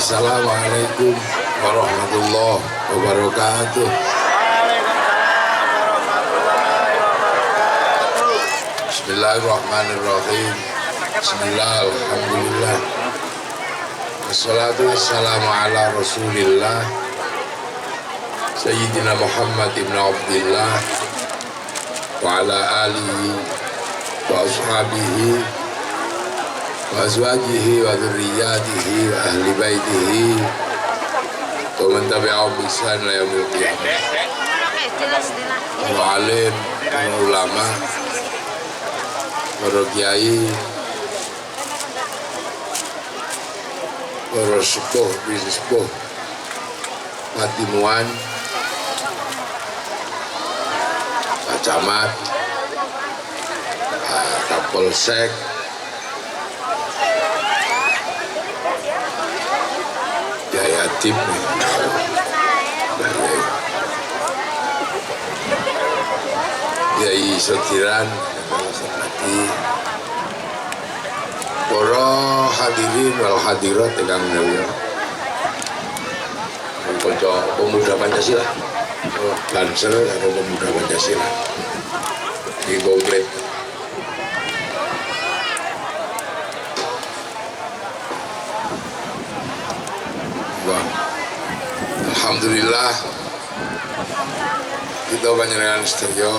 Assalamualaikum warahmatullahi wabarakatuh. Bismillahirrahmanirrahim. Bismillah, alhamdulillah. Wassalatu wassalamu ala rasulillah Sayyidina Muhammad ibn Abdillah wa ala alihi wa ashabihi wa azwajihi wa dzurriyyatihi wa ahli baitihi wa man tabi'ahum bi ihsan ila yaumil qiyamah. Para alim, para ulama, para kiai, para sepuh, bisepuh, patimuan, Pak Camat, Kapolsek, Jaya Tim, Yai Sokiran, para hadirin wal hadirat ingkang mulia, pemuda Pancasila, Banser atau pemuda Pancasila di komplit. Wah, alhamdulillah kita panjenengan sedaya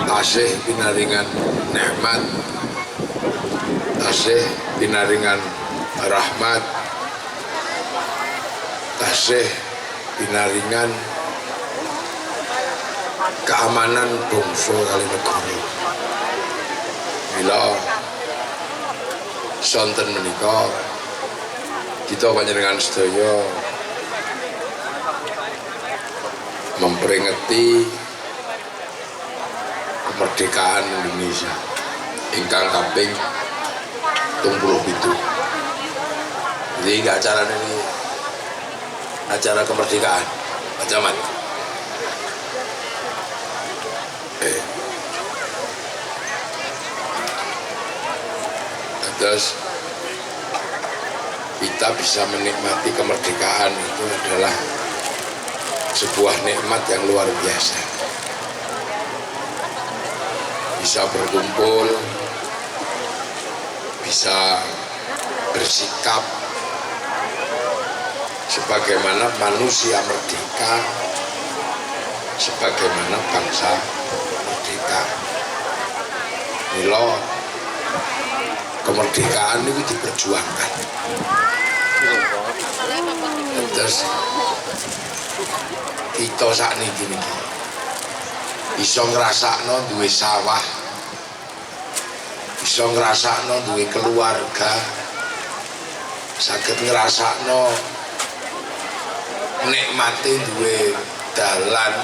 tasih pinaringan nikmat, tasih pinaringan rahmat, tasih pinaringan keamanan bangsa kali negara. Bila sonten menika kita panjenengan sedaya memperingati kemerdekaan Indonesia ingkang kaping 77. Jadi acara ini acara kemerdekaan Pak Camat. Terus kita bisa menikmati kemerdekaan itu adalah sebuah nikmat yang luar biasa. Bisa berkumpul, bisa bersikap sebagaimana manusia merdeka, sebagaimana bangsa merdeka. Mila kemerdekaan itu diperjuangkan. Terus kita sakniki niki iso ngrasakno duwe sawah, iso ngrasakno duwe keluarga, saged ngrasakno nikmate duwe dalan,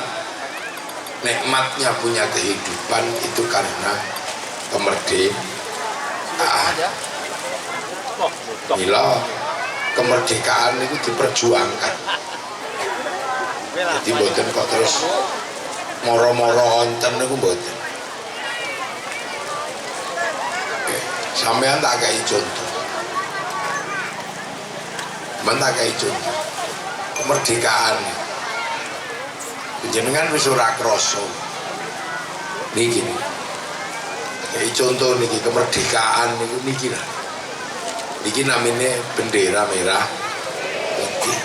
nikmatnya punya kehidupan itu karena kemerdekaan. Mila kemerdekaan itu diperjuangkan. Jadi mboten kok terus moro-moro onten niku mboten. Sampeyan tak kei contoh. Tak kei contoh. Kemerdekaan. Panjenengan wis ora krasa. Niki. Kei contoh niki kemerdekaan niku niki lah. Niki namine bendera merah putih.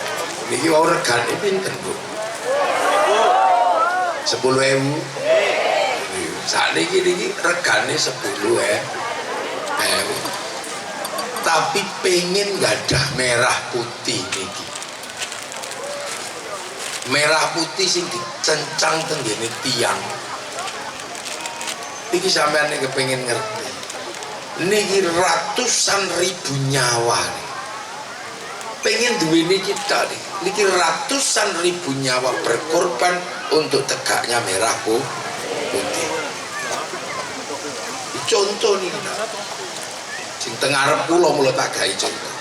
Niki wau regane pinten, Bu? 10.000. Sakniki niki regane 10.000. Tapi pengen gadah merah putih niki. Merah putih sing dicencang tenggene tiang. Iki sampean nek kepengin ngerti. Niki ratusan ribu nyawa. Pengen duweni kita nih. Niki ratusan ribu nyawa berkorban untuk tegaknya merah putih. Contoh nih, sing teng arep kula mulo tak gawe contoh.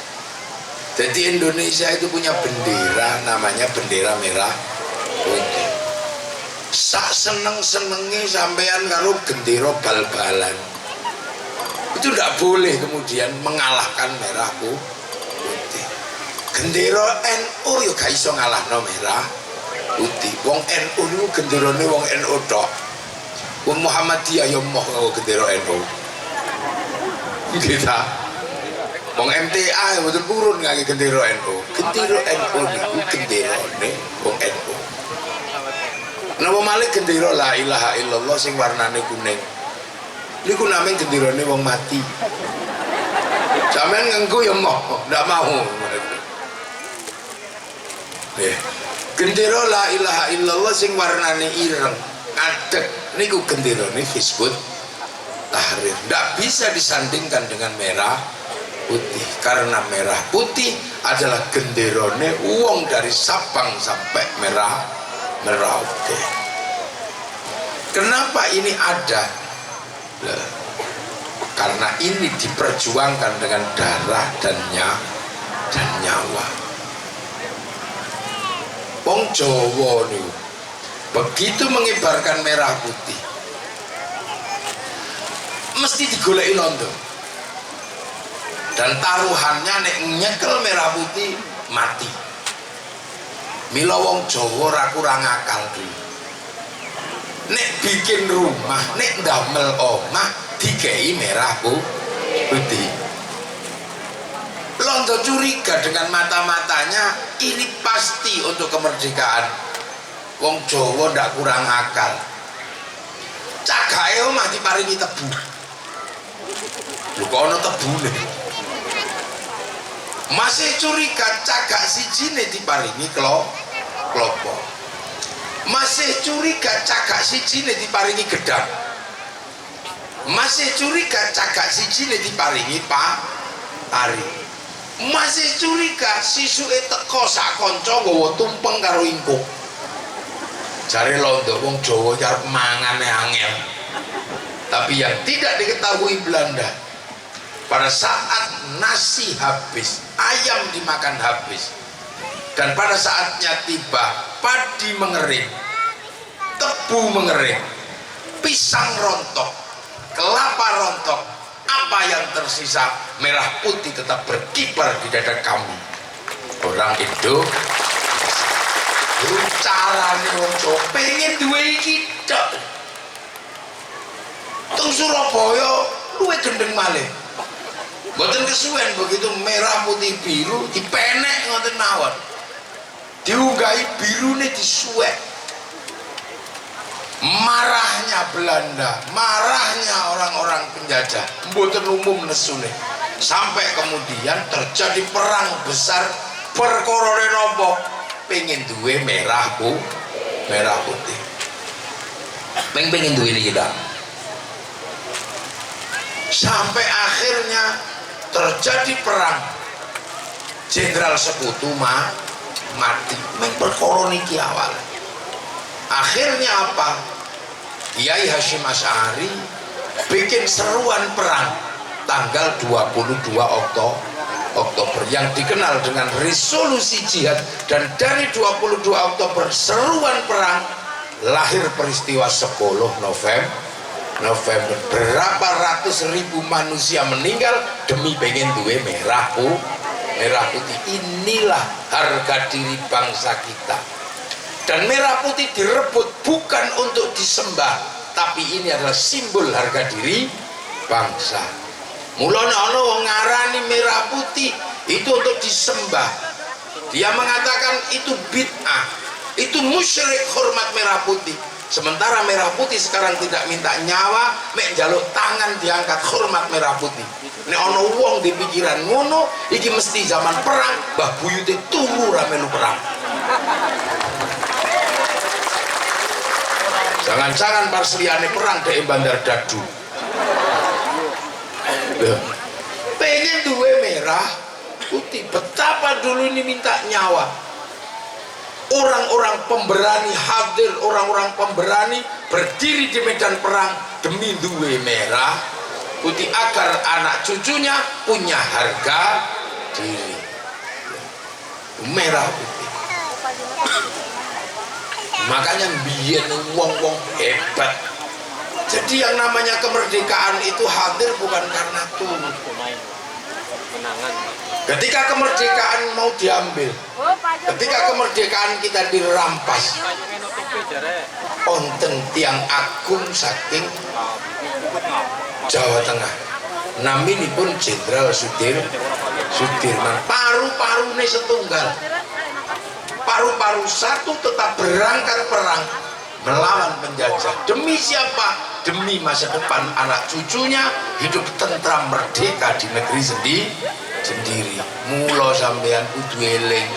Jadi Indonesia itu punya bendera namanya bendera merah putih. Sak seneng-senenge sampean karo gendera bal-balan. itu tidak boleh kemudian mengalahkan merah putih. Gendera NU yo gak iso ngalahno merah putih. Wong NU niku genderane wong NU tok. Wong Muhammadiyah yo moh karo gendera NU. Kita wong MTA ya betul purun ngangge gendera NU. Gendera NU niku genderane wong NU. Napa malih gendera la ilaha illallah sing warnane kuning. Niku namanya genderane wong mati. Sampeyan ngengku ya moh, ndak mau. Gendera la ilaha illallah sing warnane ireng, adek niku genderane Hizbut Tahrir. Ndak bisa disandingkan dengan merah putih karena merah putih adalah genderane wong dari Sabang sampai Merauke. Kenapa ini ada? Karena ini diperjuangkan dengan darah dan nyawa. Wong Jawa nih begitu mengibarkan merah putih mesti digoleki londo, dan taruhannya nek nyekel merah putih mati. Mila wong Jawa ora kurang akal dulu. Nek bikin rumah, nek ndamel omah dikei merah putih. Londo curiga dengan mata-matanya ini pasti untuk kemerdekaan. Wong Jawa ndak kurang akal. Cagake omah diparingi tebu. Lho kok ana tebune. Masih curiga cagak sijine diparingi klopo. Masih curiga cagak sijine diparingi gedang. Masih curiga cagak sijine diparingi pari. Masih curiga sisuke teko sak kanca nggawa tumpeng karo ingkuk. Jare londo wong Jawa arep mangane angel. Tapi yang tidak diketahui Belanda, pada saat nasi habis, ayam dimakan habis, dan pada saatnya tiba padi mengering, tebu mengering, pisang rontok, kelapa rontok, apa yang tersisa? Merah putih tetap berkibar di dada kamu, orang Indonesia. Carane wong Jawa pengen duwe iki tok. Teng Surabaya luwe gendeng malih. Mboten kesuwen begitu merah putih biru dipenek ngoten mawon. Diunggahi birune disuwek. Marahnya Belanda, marahnya orang-orang penjajah, mboten umum nesune. Sampai kemudian terjadi perang besar perkorone nopo? Pengen duwe merah putih. Pengen duwe iki dak. Sampai akhirnya terjadi perang. Jenderal Sekutu mati. Meng perkara niki awal. Akhirnya apa? Kiai Hasyim Asy'ari bikin seruan perang tanggal 22 Oktober yang dikenal dengan resolusi jihad, dan dari 22 Oktober seruan perang lahir peristiwa 10 November. Berapa ratus ribu manusia meninggal demi pengen duwe merah putih. Inilah harga diri bangsa kita. Dan merah putih direbut bukan untuk disembah, tapi ini adalah simbol harga diri bangsa. Mulane ana wong ngarani merah putih itu untuk disembah. Dia mengatakan itu bid'ah, itu musyrik hormat merah putih. Sementara merah putih sekarang tidak minta nyawa, mek njaluk tangan diangkat hormat merah putih. Nek ana wong di pikiran ngono, iki mesti zaman perang, Mbah Buyute turu ra melu perang. Jangan-jangan parsliane perang dek Bandar Dadu. Pengen duwe merah putih. Betapa dulu ini minta nyawa. Orang-orang pemberani hadir, orang-orang pemberani berdiri di medan perang demi duwe merah putih agar anak cucunya punya harga diri. Merah putih. Makanya biyen wong-wong hebat Jadi yang namanya kemerdekaan itu hadir bukan karena turun. Ketika kemerdekaan mau diambil, ketika kemerdekaan kita dirampas, onten tiang agung saking Jawa Tengah, naminipun Jenderal Sudirman, paru-parune setunggal, paru-paru satu tetap berangkat perang melawan penjajah. Demi siapa? Demi masa depan anak cucunya hidup tentram merdeka di negeri sendiri. Mula sampean kudu eling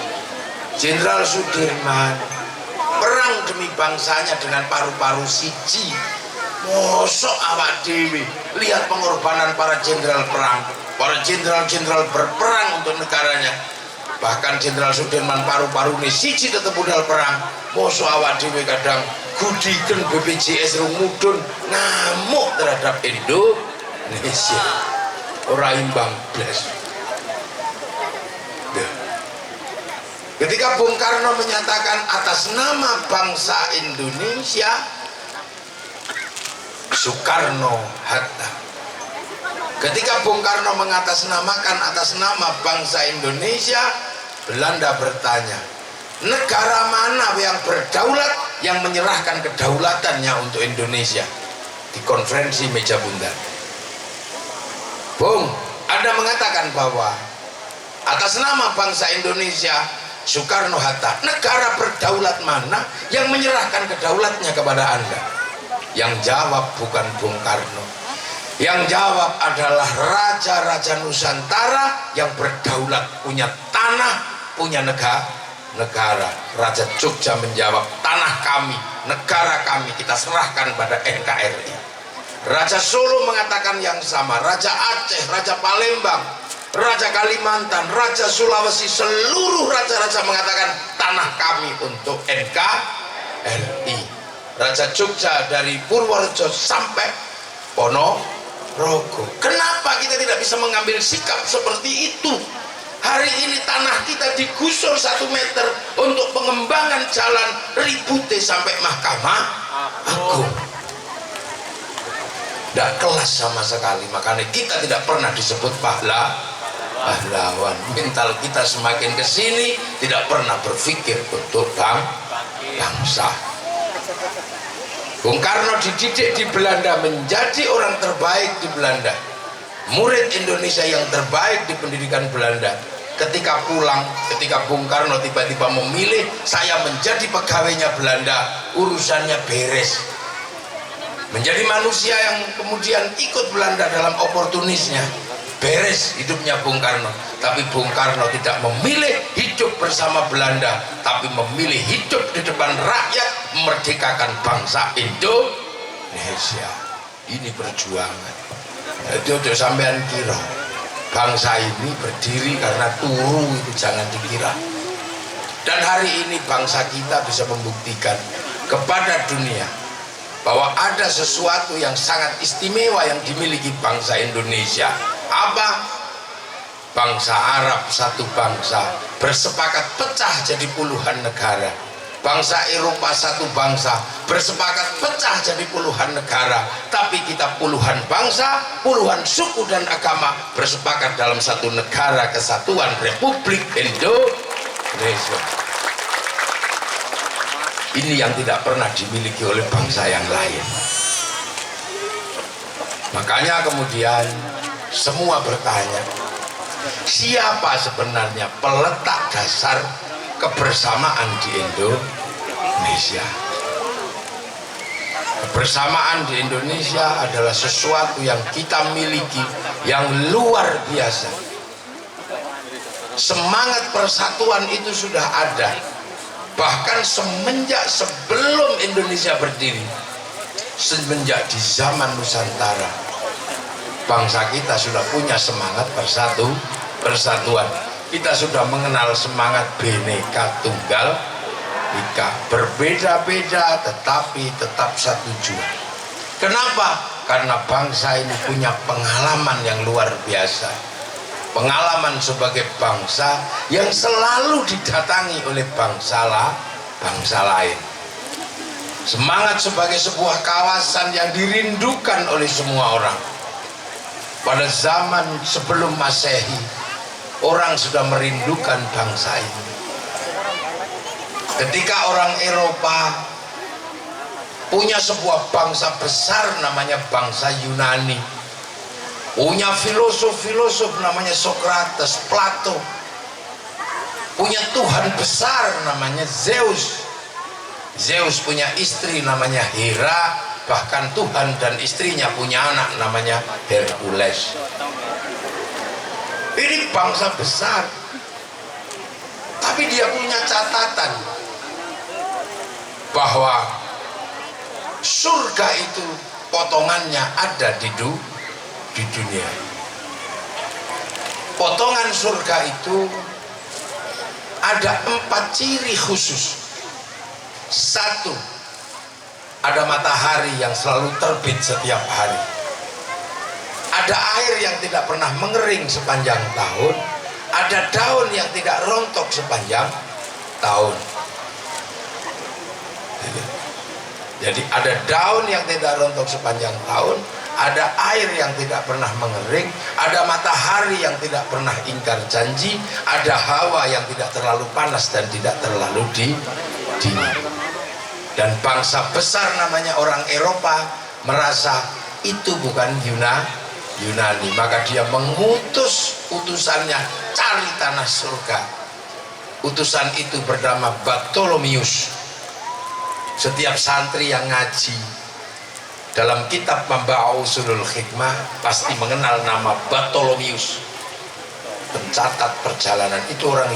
Jenderal Sudirman perang demi bangsanya dengan paru-paru siji. Mosok awak dewi lihat pengorbanan para jenderal perang, para jenderal-jenderal berperang untuk negaranya. Bahkan Jenderal Sudirman paru-parune siji tetep budal perang. Mosok awak dewi kadang gudiken BPJS rumudun ngamuk terhadap Indonesia. Ora imbang blas. Ketika Bung Karno menyatakan atas nama bangsa Indonesia, Soekarno-Hatta. Ketika Bung Karno mengatasnamakan atas nama bangsa Indonesia, Belanda bertanya, negara mana yang berdaulat yang menyerahkan kedaulatannya untuk Indonesia? Di konferensi meja bundar, Bung, Anda mengatakan bahwa atas nama bangsa Indonesia, Soekarno-Hatta, negara berdaulat mana yang menyerahkan kedaulatnya kepada Anda? Yang jawab bukan Bung Karno, yang jawab adalah raja-raja Nusantara yang berdaulat, punya tanah, punya negara. Raja Jogja menjawab, tanah kami, negara kami kita serahkan pada NKRI. Raja Solo mengatakan yang sama, Raja Aceh, Raja Palembang, Raja Kalimantan, Raja Sulawesi, seluruh raja-raja mengatakan tanah kami untuk NKRI. Raja Jogja dari Purworejo sampai Ponorogo. Kenapa kita tidak bisa mengambil sikap seperti itu? Hari ini tanah kita digusur 1 meter untuk pengembangan jalan, ribute sampai Mahkamah Agung. Tidak kelas sama sekali. Makanya kita tidak pernah disebut pahlawan. Mental kita semakin kesini tidak pernah berpikir untuk bangsa. Bung Karno dididik di Belanda menjadi orang terbaik di Belanda, murid Indonesia yang terbaik di pendidikan Belanda. Ketika pulang, ketika Bung Karno tiba-tiba memilih saya menjadi pegawainya Belanda, urusannya beres. Menjadi manusia yang kemudian ikut Belanda dalam oportunisnya, beres hidupnya Bung Karno. Tapi Bung Karno tidak memilih hidup bersama Belanda, tapi memilih hidup di depan rakyat, memerdekakan bangsa Indonesia. Ini perjuangan. Jadi udah sampean kira bangsa ini berdiri karena turu, itu jangan dikira. Dan hari ini bangsa kita bisa membuktikan kepada dunia bahwa ada sesuatu yang sangat istimewa yang dimiliki bangsa Indonesia. Apa? Bangsa Arab satu bangsa bersepakat pecah jadi puluhan negara. Bangsa Eropa satu bangsa bersepakat pecah jadi puluhan negara. Tapi kita puluhan bangsa, puluhan suku dan agama bersepakat dalam satu negara kesatuan Republik Indonesia. Ini yang tidak pernah dimiliki oleh bangsa yang lain. Makanya kemudian semua bertanya, siapa sebenarnya peletak dasar kebersamaan di Indonesia? Kebersamaan di Indonesia adalah sesuatu yang kita miliki yang luar biasa. Semangat persatuan itu sudah ada. Bahkan semenjak sebelum Indonesia berdiri, semenjak di zaman Nusantara, bangsa kita sudah punya semangat persatuan. Kita sudah mengenal semangat Bhinneka Tunggal Ika, berbeda-beda tetapi tetap satu jua. Kenapa? Karena bangsa ini punya pengalaman yang luar biasa. Pengalaman sebagai bangsa yang selalu didatangi oleh bangsa lain. Semangat sebagai sebuah kawasan yang dirindukan oleh semua orang. Pada zaman sebelum Masehi, orang sudah merindukan bangsa ini. Ketika orang Eropa punya sebuah bangsa besar namanya bangsa Yunani, punya filosof-filosof namanya Socrates, Plato, punya Tuhan besar namanya Zeus. Zeus punya istri namanya Hera, bahkan Tuhan dan istrinya punya anak namanya Hercules. Ini bangsa besar, tapi dia punya catatan bahwa surga itu potongannya ada di dunia. Potongan surga itu ada 4 ciri khusus. 1, ada matahari yang selalu terbit setiap hari. Ada air yang tidak pernah mengering sepanjang tahun. Ada daun yang tidak rontok sepanjang tahun. Jadi ada daun yang tidak rontok sepanjang tahun, ada air yang tidak pernah mengering, ada matahari yang tidak pernah ingkar janji, ada hawa yang tidak terlalu panas dan tidak terlalu dingin. Dan bangsa besar namanya orang Eropa merasa itu bukan Yunani, maka dia mengutus utusannya cari tanah surga. Utusan itu bernama Bartholomeus. Setiap santri yang ngaji dalam kitab Membawa Usulul Hikmah pasti mengenal nama Bartholomeus, pencatat perjalanan. Itu orang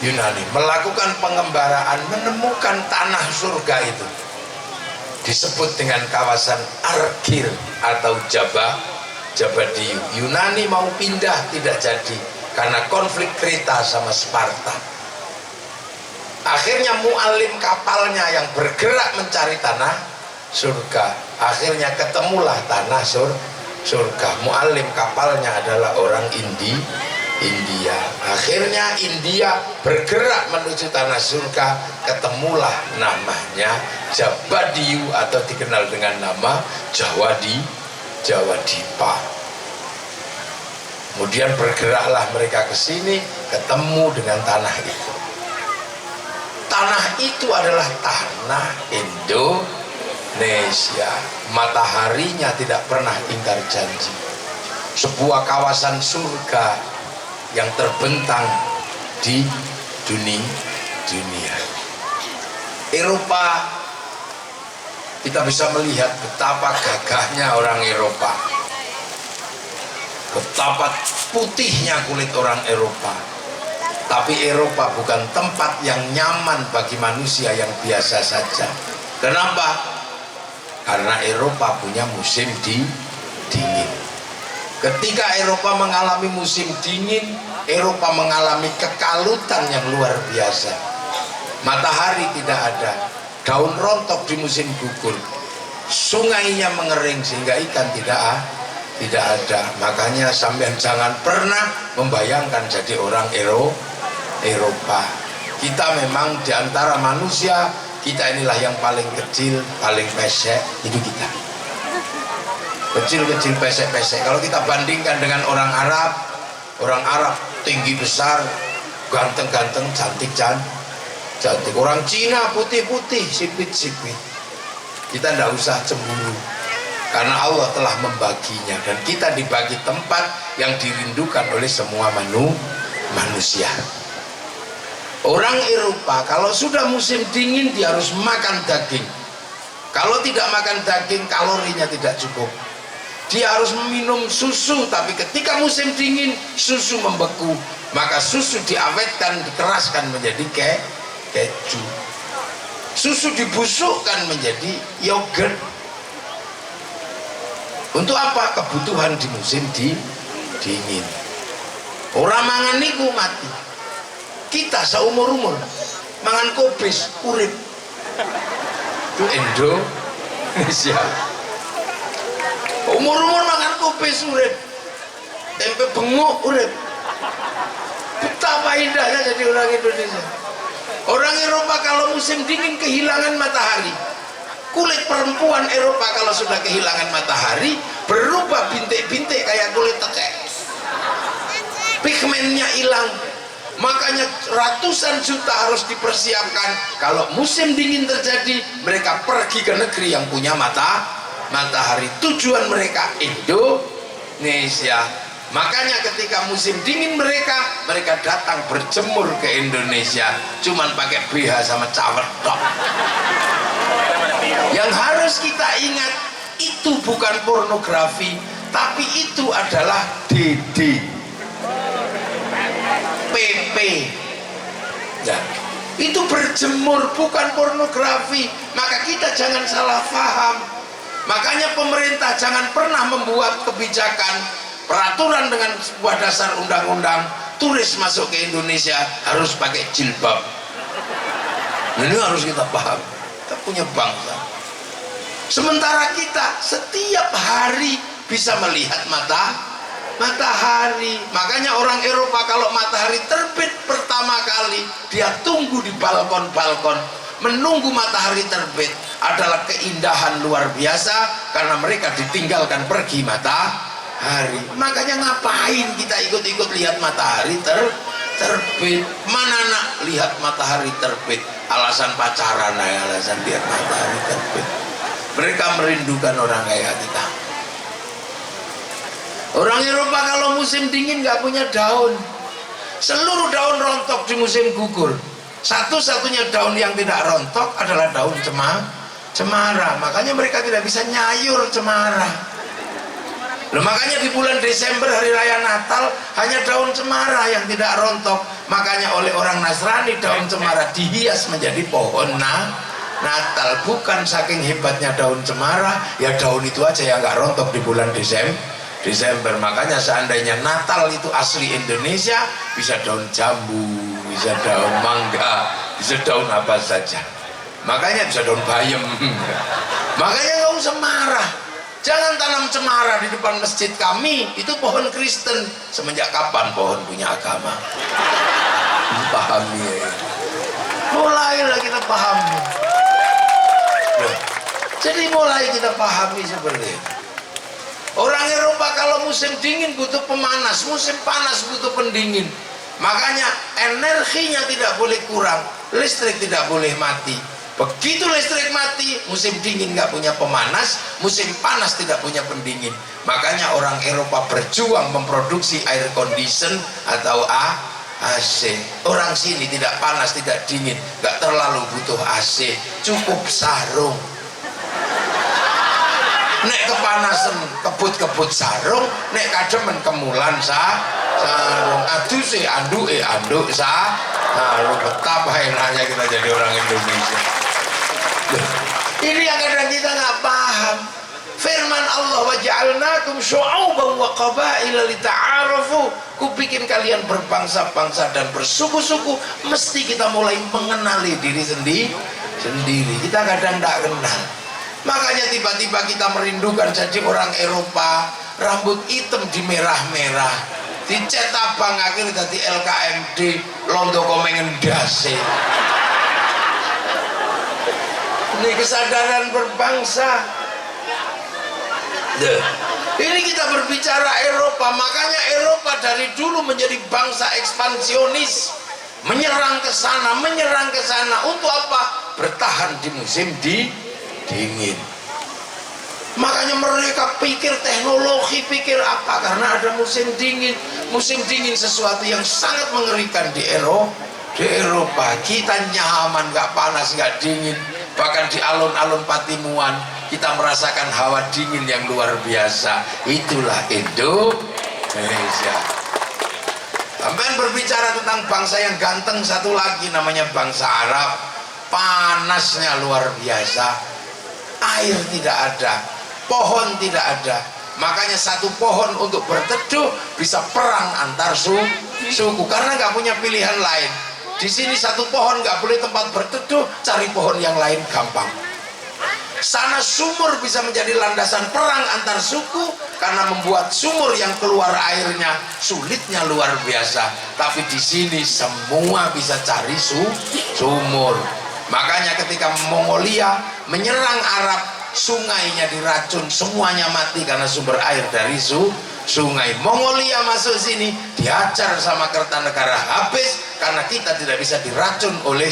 Yunani melakukan pengembaraan, menemukan tanah surga itu, disebut dengan kawasan Argir atau Jabadiu. Yunani mau pindah tidak jadi karena konflik Kreta sama Sparta. Akhirnya muallim kapalnya yang bergerak mencari tanah surga, akhirnya ketemulah tanah surga. Muallim kapalnya adalah orang India. Akhirnya India bergerak menuju tanah surga, ketemulah namanya Jabadiu atau dikenal dengan nama Jawa Dipa. Kemudian bergeraklah mereka ke sini, ketemu dengan tanah itu. Tanah itu adalah tanah Indonesia. Mataharinya tidak pernah ingkar janji. Sebuah kawasan surga yang terbentang di dunia. Eropa, kita bisa melihat betapa gagahnya orang Eropa, betapa putihnya kulit orang Eropa. Tapi Eropa bukan tempat yang nyaman bagi manusia yang biasa saja. Kenapa? Karena Eropa punya musim dingin. Ketika Eropa mengalami musim dingin, Eropa mengalami kekalutan yang luar biasa. Matahari tidak ada, daun rontok di musim gugur, sungainya mengering sehingga ikan tidak ada. Makanya sampean jangan pernah membayangkan jadi orang Eropa. Kita memang diantara manusia, kita inilah yang paling kecil, paling pesek, itu kita. Kecil-kecil, pesek-pesek. Kalau kita bandingkan dengan orang Arab tinggi besar, ganteng-ganteng, cantik. Orang Cina putih-putih, sipit-sipit. Kita tidak usah cemburu, karena Allah telah membaginya, dan kita dibagi tempat yang dirindukan oleh semua manusia. Orang Eropa kalau sudah musim dingin dia harus makan daging. Kalau tidak makan daging, kalorinya tidak cukup. Dia harus minum susu, tapi ketika musim dingin susu membeku, maka susu diawetkan, dikeraskan menjadi keju. Susu dibusukkan menjadi yogurt. Untuk apa? Kebutuhan di musim dingin. Orang mangan niku mati. Kita seumur-umur mangan kobis urip. Itu Indonesia. Umur-umur mangan kobis urip. Tempe benguk urip. Betapa indahnya jadi orang Indonesia. Orang Eropa kalau musim dingin kehilangan matahari. Kulit perempuan Eropa kalau sudah kehilangan matahari berubah bintik-bintik kayak kulit tekek. Pigmennya hilang. Makanya ratusan juta harus dipersiapkan. Kalau musim dingin terjadi, mereka pergi ke negeri yang punya matahari. Tujuan mereka Indonesia. Makanya ketika musim dingin mereka datang berjemur ke Indonesia, cuman pakai BH sama cawet tok. Yang harus kita ingat, itu bukan pornografi, tapi itu adalah DD, PP. Ya, itu berjemur, bukan pornografi. Maka kita jangan salah paham. Makanya pemerintah jangan pernah membuat kebijakan peraturan dengan sebuah dasar undang-undang, turis masuk ke Indonesia harus pakai jilbab. Ini harus kita paham. Kita punya bangsa. Sementara kita setiap hari bisa melihat matahari. Makanya orang Eropa kalau matahari terbit pertama kali, dia tunggu di balkon-balkon menunggu matahari terbit. Adalah keindahan luar biasa karena mereka ditinggalkan pergi matahari. Makanya ngapain kita ikut-ikut lihat matahari terbit? Mana nak lihat matahari terbit? Alasan pacaran, alasan lihat matahari terbit. Mereka merindukan orang kayak kita. Orang Eropa kalau musim dingin nggak punya daun. Seluruh daun rontok di musim gugur. Satu-satunya daun yang tidak rontok adalah daun cemara. Makanya mereka tidak bisa nyayur cemara. Loh, makanya di bulan Desember hari raya Natal hanya daun cemara yang tidak rontok. Makanya oleh orang Nasrani daun cemara dihias menjadi pohon Natal. Bukan saking hebatnya daun cemara, ya daun itu aja yang nggak rontok di bulan Desember. Makanya seandainya Natal itu asli Indonesia, bisa daun jambu, bisa daun mangga, bisa daun apa saja. Makanya bisa daun bayam. Makanya nggak usah marah. Jangan tanam cemara di depan masjid kami, itu pohon Kristen. Semenjak kapan pohon punya agama? Pahami ya. Mulailah kita pahami. Loh, jadi mulai kita pahami seperti itu. Orang Eropa kalau musim dingin butuh pemanas, musim panas butuh pendingin. Makanya energinya tidak boleh kurang, listrik tidak boleh mati. Begitu listrik mati, musim dingin nggak punya pemanas, musim panas tidak punya pendingin. Makanya orang Eropa berjuang memproduksi air condition atau AC. Orang sini tidak panas, tidak dingin, nggak terlalu butuh AC, cukup sarung. Nek kepanasan kebut-kebut sarung, nek kademen kemulan sarung. Aduh sih anduk sarung. Betapa enaknya kita jadi orang Indonesia. Ini yang kadang kita nggak paham. Firman Allah, waja'alnakum syu'uban wa qabaila lita'arafu. Kubikin kalian berbangsa-bangsa dan bersuku-suku. Mesti kita mulai mengenali diri sendiri. Kita kadang tidak kenal. Makanya tiba-tiba kita merindukan jadi orang Eropa, rambut hitam di merah-merah, dicat abang akhirnya tadi LKMD londo komengen dasi. Ini kesadaran berbangsa. Ini kita berbicara Eropa. Makanya Eropa dari dulu menjadi bangsa ekspansionis, menyerang ke sana. Untuk apa? Bertahan di musim dingin. Makanya mereka pikir teknologi, pikir apa? Karena ada musim dingin. Musim dingin sesuatu yang sangat mengerikan di Eropa. Kita nyaman, nggak panas, nggak dingin. Bahkan di alun-alun Patimuan kita merasakan hawa dingin yang luar biasa. Itulah Indonesia. Sampai berbicara tentang bangsa yang ganteng satu lagi namanya bangsa Arab. Panasnya luar biasa. Air tidak ada, pohon tidak ada. Makanya satu pohon untuk berteduh bisa perang antar suku karena nggak punya pilihan lain. Di sini satu pohon nggak boleh tempat berteduh, cari pohon yang lain gampang. Sana sumur bisa menjadi landasan perang antar suku, karena membuat sumur yang keluar airnya sulitnya luar biasa. Tapi di sini semua bisa cari sumur. Makanya ketika Mongolia menyerang Arab, sungainya diracun, semuanya mati karena sumber air dari sungai. Mongolia masuk sini diajar sama Kertanegara habis karena kita tidak bisa diracun oleh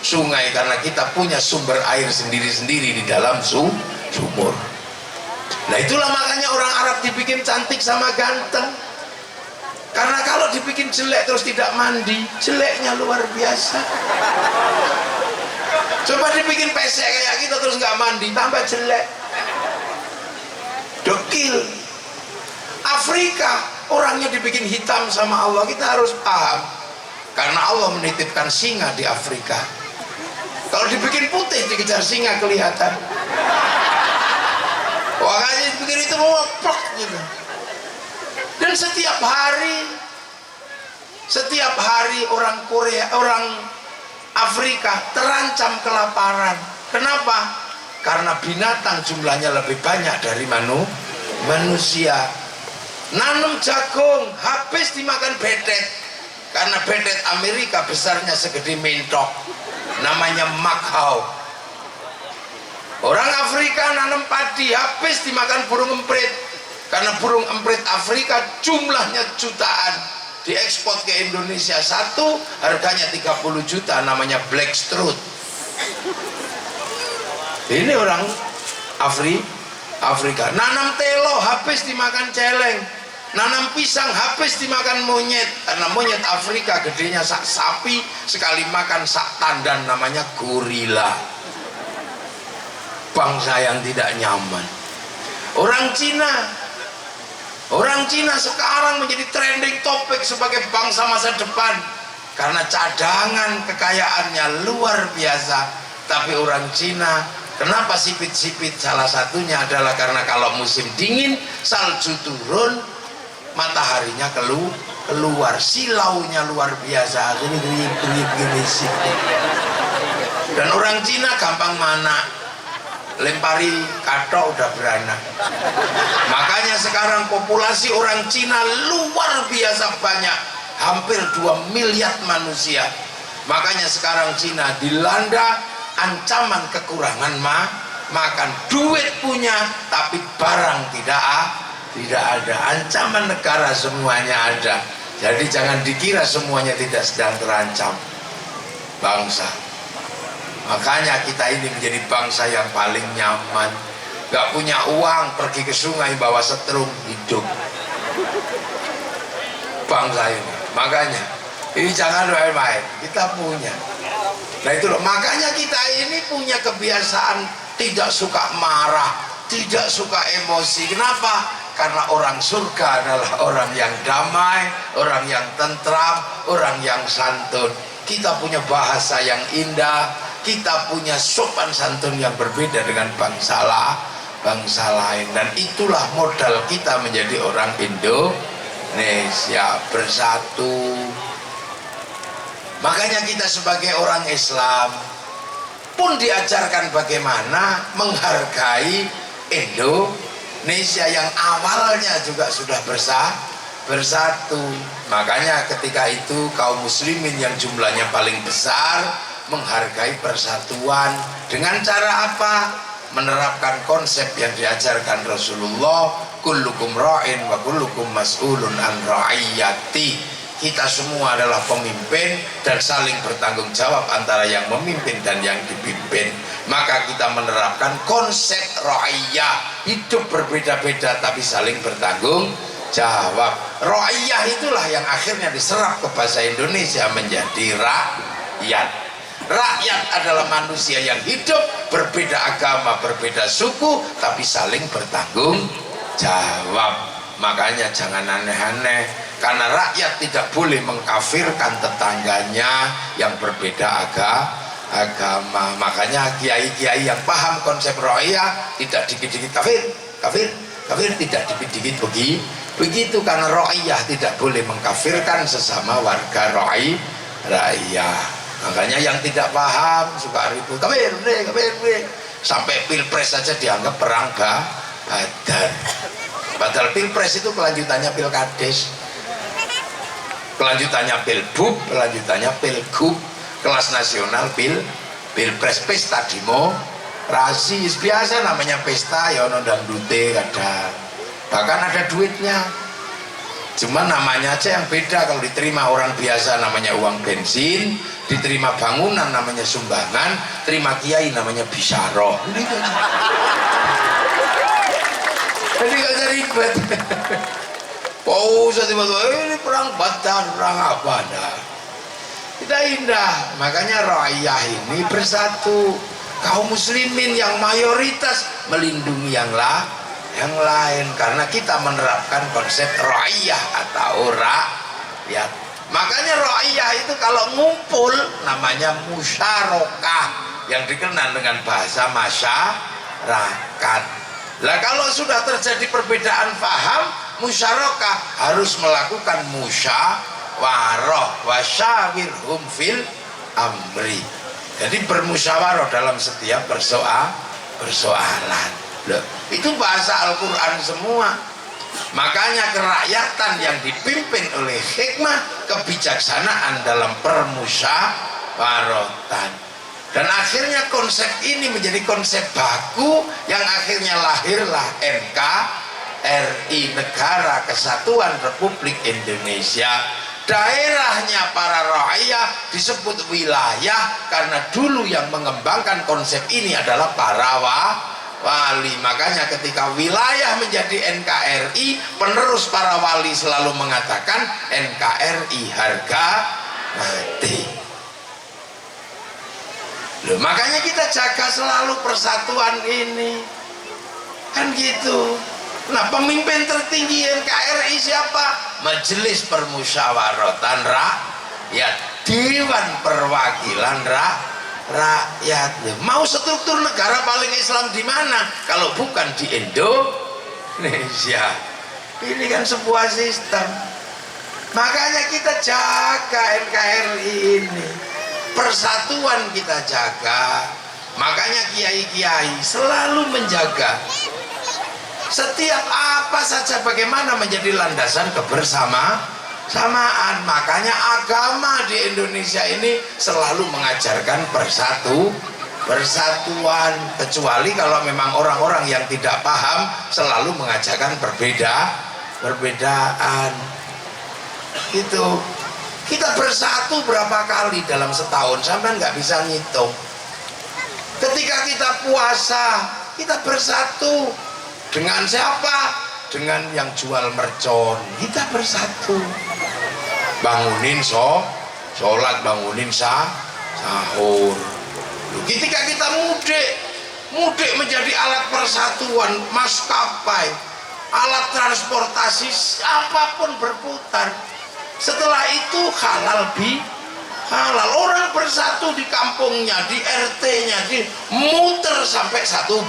sungai, karena kita punya sumber air sendiri-sendiri di dalam sumur. Nah itulah makanya orang Arab dibikin cantik sama ganteng, karena kalau dibikin jelek terus tidak mandi, jeleknya luar biasa. Coba dibikin pesek kayak kita terus nggak mandi, tambah jelek, dekil. Afrika orangnya dibikin hitam sama Allah, kita harus paham, karena Allah menitipkan singa di Afrika. Kalau dibikin putih dikejar singa kelihatan. Makanya dibikin itu ngopok gitu. Dan setiap hari orang Korea, orang Afrika terancam kelaparan. Kenapa? Karena binatang jumlahnya lebih banyak dari manusia. Nanam jagung habis dimakan bedet, karena bedet Amerika besarnya segede mentok, namanya makhau. Orang Afrika nanam padi habis dimakan burung emprit, karena burung emprit Afrika jumlahnya jutaan, diekspor ke Indonesia satu harganya 30 juta, namanya black strut. Ini orang Afrika. Nanam telo habis dimakan celeng, nanam pisang habis dimakan monyet, karena monyet Afrika gedenya sak sapi, sekali makan sak tandan, namanya gorila. Bangsa yang tidak nyaman. Orang Cina sekarang menjadi trending topik sebagai bangsa masa depan karena cadangan kekayaannya luar biasa. Tapi orang Cina kenapa sipit-sipit? Salah satunya adalah karena kalau musim dingin salju turun, mataharinya keluar, silaunya luar biasa, gini sipit. Dan orang Cina gampang mana, lempari kato udah beranak. Makanya sekarang populasi orang Cina luar biasa banyak, hampir 2 miliar manusia. Makanya sekarang Cina dilanda ancaman kekurangan makan. Duit punya tapi barang tidak ada. Ancaman negara semuanya ada. Jadi jangan dikira semuanya tidak sedang terancam bangsa. Makanya kita ini menjadi bangsa yang paling nyaman. Gak punya uang, pergi ke sungai bawa setrum, hidup bangsa ini. Makanya ini jangan main-main, kita punya. Nah itu loh, makanya kita ini punya kebiasaan tidak suka marah, tidak suka emosi. Kenapa? Karena orang surga adalah orang yang damai, orang yang tentram, orang yang santun. Kita punya bahasa yang indah, kita punya sopan santun yang berbeda dengan bangsa lain, dan itulah modal kita menjadi orang Indonesia, bersatu. Makanya kita sebagai orang Islam pun diajarkan bagaimana menghargai Indonesia yang awalnya juga sudah bersatu. Makanya ketika itu kaum muslimin yang jumlahnya paling besar menghargai persatuan dengan cara apa? Menerapkan konsep yang diajarkan Rasulullah, kullukum ra'in wa kullukum mas'ulun an ra'iyati. Kita semua adalah pemimpin dan saling bertanggung jawab antara yang memimpin dan yang dipimpin. Maka kita menerapkan konsep ra'iyah, hidup berbeda-beda tapi saling bertanggung jawab. Ra'iyah itulah yang akhirnya diserap ke bahasa Indonesia menjadi rakyat. Rakyat adalah manusia yang hidup berbeda agama, berbeda suku, tapi saling bertanggung jawab. Makanya jangan aneh-aneh, karena rakyat tidak boleh mengkafirkan tetangganya yang berbeda agama. Makanya kiai-kiai yang paham konsep ra'iyah tidak dikit-dikit kafir, tidak dikit-dikit begitu, karena ra'iyah tidak boleh mengkafirkan sesama warga ra'iyah. Makanya yang tidak paham suka ribut, kafir, sampai pilpres saja dianggap perang Badar. Padahal pilpres itu kelanjutannya pilkades, kelanjutannya pilbub, kelanjutannya pilgub, kelas nasional pilpres, pesta demokrasi. Biasa namanya pesta ya ono dangdute kadang, bahkan ada duitnya, cuma namanya aja yang beda. Kalau diterima orang biasa namanya uang bensin, diterima bangunan namanya sumbangan, terima kiai namanya bisyarah. Jadi gak ada ribet. Usah tiba-tiba ini perang Badar, perang apa dah. Kita indah. Makanya rakyat ini bersatu. Kaum muslimin yang mayoritas melindungi yang lain, karena kita menerapkan konsep rakyat atau rakyat. Makanya rakyat itu kalau ngumpul namanya musyarakah, yang dikenal dengan bahasa masyarakat. Lah kalau sudah terjadi perbedaan paham, musyarakah harus melakukan musyawarah, wasyawirhum fil amri. Jadi bermusyawarah dalam setiap persoalan. Loh, itu bahasa Al-Quran semua. Makanya kerakyatan yang dipimpin oleh hikmah, kebijaksanaan dalam permusyawaratan. Dan akhirnya konsep ini menjadi konsep baku yang akhirnya lahirlah NKRI, Negara Kesatuan Republik Indonesia. Daerahnya para rakyat disebut wilayah karena dulu yang mengembangkan konsep ini adalah para wali. Makanya ketika wilayah menjadi NKRI, penerus para wali selalu mengatakan NKRI harga mati. Loh, makanya kita jaga selalu persatuan ini, kan gitu. Nah, pemimpin tertinggi NKRI siapa? Majelis Permusyawaratan Rakyat, Dewan Perwakilan Rakyat. Mau struktur negara paling Islam di mana kalau bukan di Indonesia? Ini kan sebuah sistem. Makanya kita jaga NKRI ini, persatuan kita jaga. Makanya kiai-kiai selalu menjaga setiap apa saja bagaimana menjadi landasan kebersamaan. Makanya agama di Indonesia ini selalu mengajarkan persatuan, kecuali kalau memang orang-orang yang tidak paham selalu mengajarkan perbedaan. Itu kita bersatu berapa kali dalam setahun sampai nggak bisa ngitung. Ketika kita puasa, kita bersatu dengan siapa? Dengan yang jual mercon, kita bersatu. Bangunin sholat, bangunin sahur. Ketika kita mudik menjadi alat persatuan, maskapai, alat transportasi, apapun berputar. Setelah itu halal halal, orang bersatu di kampungnya, di RT-nya, di muter sampai satu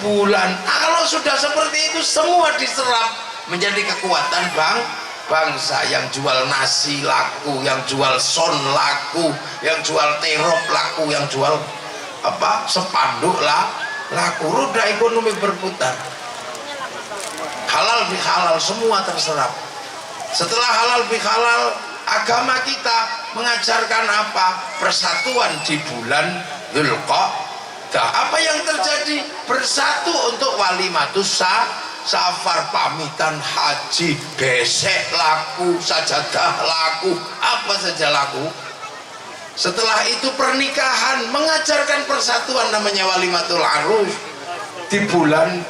bulan. Nah, kalau sudah seperti itu semua diserap menjadi kekuatan bangsa. Yang jual nasi laku, yang jual son laku, yang jual terop laku, yang jual spanduk laku. Roda ekonomi berputar. Halal bihalal semua terserap. Setelah halal bihalal, agama kita mengajarkan apa? Persatuan di bulan Dzulqa'dah. Apa yang terjadi? Bersatu untuk walimatus safar, pamitan haji, besek laku, sajadah laku, apa saja laku. Setelah itu pernikahan, mengajarkan persatuan namanya walimatul arus di bulan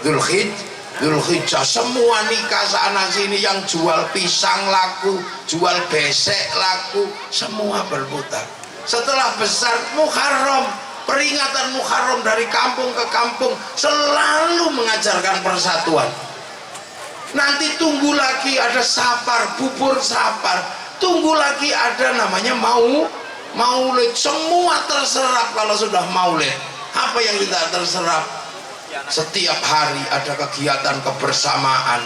Dzulhijjah. Semua nikah sana sini, yang jual pisang laku, jual besek laku, semua berputar. Setelah besar Muharram, peringatan Muharram dari kampung ke kampung selalu mengajarkan persatuan. Nanti tunggu lagi ada safar, bubur safar, tunggu lagi ada namanya maulid. Semua terserap kalau sudah maulid. Apa yang tidak terserap? Setiap hari ada kegiatan kebersamaan.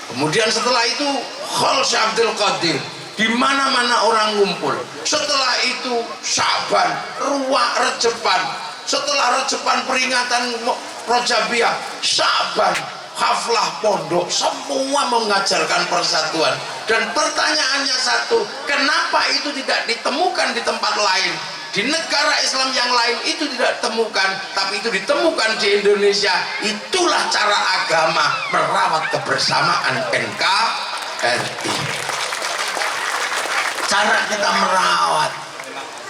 Kemudian setelah itu Khol Syekh Abdul Qadir, di mana-mana orang ngumpul. Setelah itu Syaban, Ruwa, Rejepan. Setelah Rejepan peringatan Rojabiyah, Syaban, haflah pondok semua mengajarkan persatuan. Dan pertanyaannya satu, kenapa itu tidak ditemukan di tempat lain? Di negara Islam yang lain itu tidak ditemukan, tapi itu ditemukan di Indonesia. Itulah cara agama merawat kebersamaan NKRI. Cara kita merawat.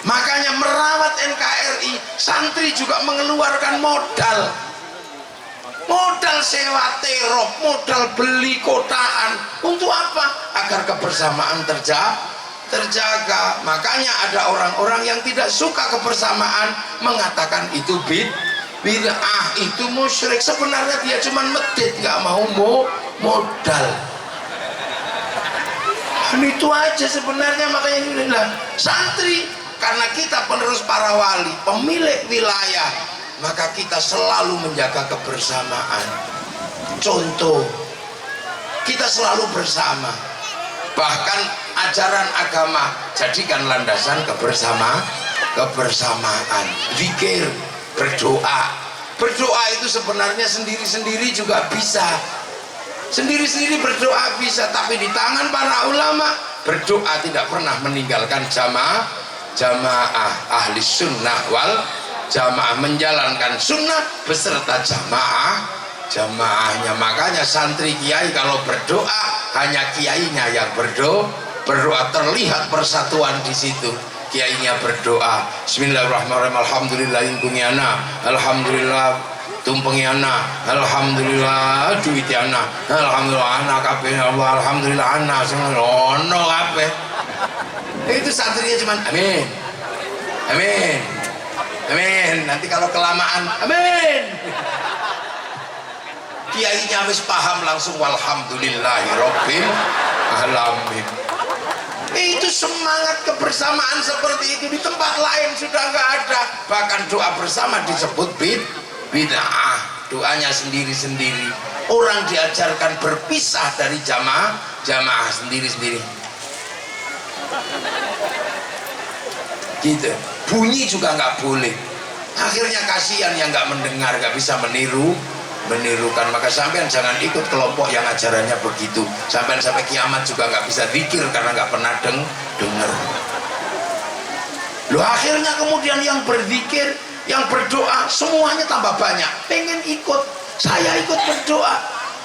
Makanya merawat NKRI, santri juga mengeluarkan modal. Modal sewa terop, modal beli kotaan. Untuk apa? Agar kebersamaan terjaga. Makanya ada orang-orang yang tidak suka kebersamaan mengatakan itu bid'ah, itu musyrik. Sebenarnya dia cuma medit, nggak mau modal. Dan itu aja sebenarnya. Makanya inilah santri, karena kita penerus para wali, pemilik wilayah, maka kita selalu menjaga kebersamaan. Contoh, kita selalu bersama. Bahkan ajaran agama jadikan landasan kebersamaan. Zikir, berdoa. Berdoa itu sebenarnya sendiri-sendiri juga bisa. Sendiri-sendiri berdoa bisa, tapi di tangan para ulama berdoa tidak pernah meninggalkan jamaah ahli sunnah wal jamaah, menjalankan sunnah beserta jamaahnya. Makanya santri kiai kalau berdoa hanya kiainya yang berdoa terlihat persatuan di situ. Kiainya berdoa, Bismillahirrahmanirrahim, alhamdulillah ingkungiana, alhamdulillah tumpengiana, alhamdulillah duitiana, alhamdulillah anak kabeh, alhamdulillah anak ono kabeh. Itu santrinya cuman amin, amin, amin. Nanti kalau kelamaan amin, kiainya wis paham langsung walhamdulillahirabbil alamin. Itu semangat kebersamaan seperti itu di tempat lain sudah nggak ada. Bahkan doa bersama disebut bid'ah, doanya sendiri-sendiri. Orang diajarkan berpisah dari jamaah sendiri-sendiri. Gitu. Bunyi juga nggak boleh. Akhirnya kasihan yang nggak mendengar, nggak bisa menirukan. Maka sampean jangan ikut kelompok yang ajarannya begitu. Sampai kiamat juga nggak bisa zikir karena nggak pernah dengar. Loh, akhirnya kemudian yang berzikir, yang berdoa semuanya tambah banyak. Pengen ikut, saya ikut berdoa.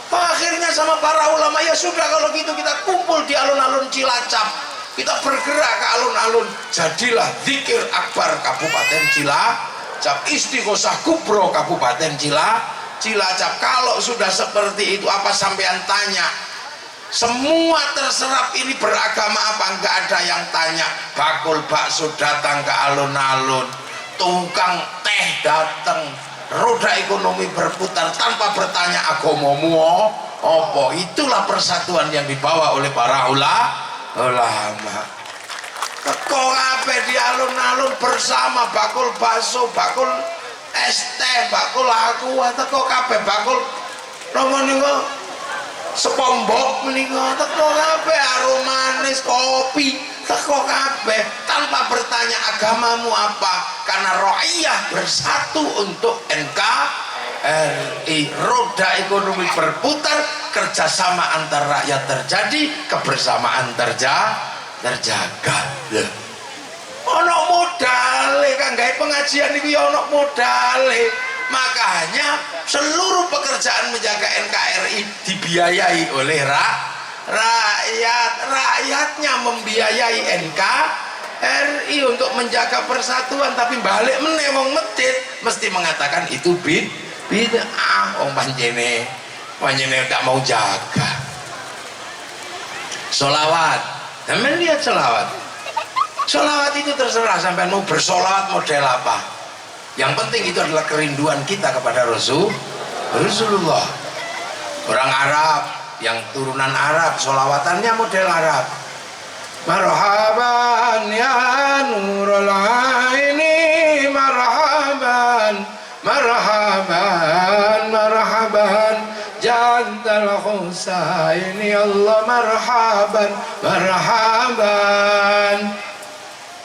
Akhirnya sama para ulama, ya sudah kalau gitu kita kumpul di alun-alun Cilacap. Kita bergerak ke alun-alun. Jadilah zikir akbar Kabupaten Cilacap, Istighosah Kubro Kabupaten Cilacap. Kalau sudah seperti itu, apa sampean tanya? Semua terserap ini beragama apa? Enggak ada yang tanya. Bakul bakso datang ke alun-alun, tukang teh datang, roda ekonomi berputar tanpa bertanya agamamu apa. Itulah persatuan yang dibawa oleh para ulama. Teko kabeh di alun-alun bersama, bakul bakso, bakul es teh, bakul aqua, teko kabeh, bakul nopo niku sepombok menika, teko kabeh, arum manis, kopi, teko kabeh tanpa bertanya agamamu apa. Karena ro'iyah bersatu untuk NKRI, roda ekonomi berputar, kerjasama antar rakyat terjadi, kebersamaan terjaga. Ono modale kan gawe pengajian niku ya ono modale. Makanya seluruh pekerjaan menjaga NKRI dibiayai oleh rakyatnya membiayai NKRI untuk menjaga persatuan. Tapi balik meneh wong medit mesti mengatakan itu bid'ah. Wong panjene gak mau jaga. Sholawat, sampean lihat sholawat. Sholawat itu terserah sampai mau bersolawat model apa. Yang penting itu adalah kerinduan kita kepada Rasulullah. Orang Arab yang turunan Arab, sholawatannya model Arab. Marhaban ya nurul aini, marhaban, marhaban, marhaban, jantal Husaini, Allah marhaban, marhaban.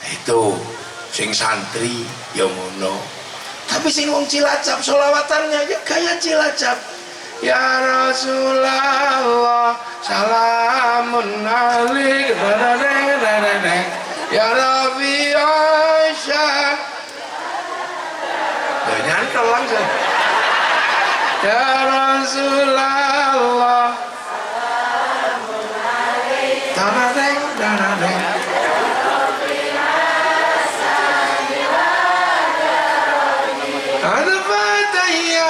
Itu sing santri ya ngono. Tapi sing wong Cilacap sholawatannya ya gaya Cilacap. ya Rasulullah salamun alaik ya Rabbi Aisyah nyantol langsung ya Rasulullah tanadeng tanadeng ada fataya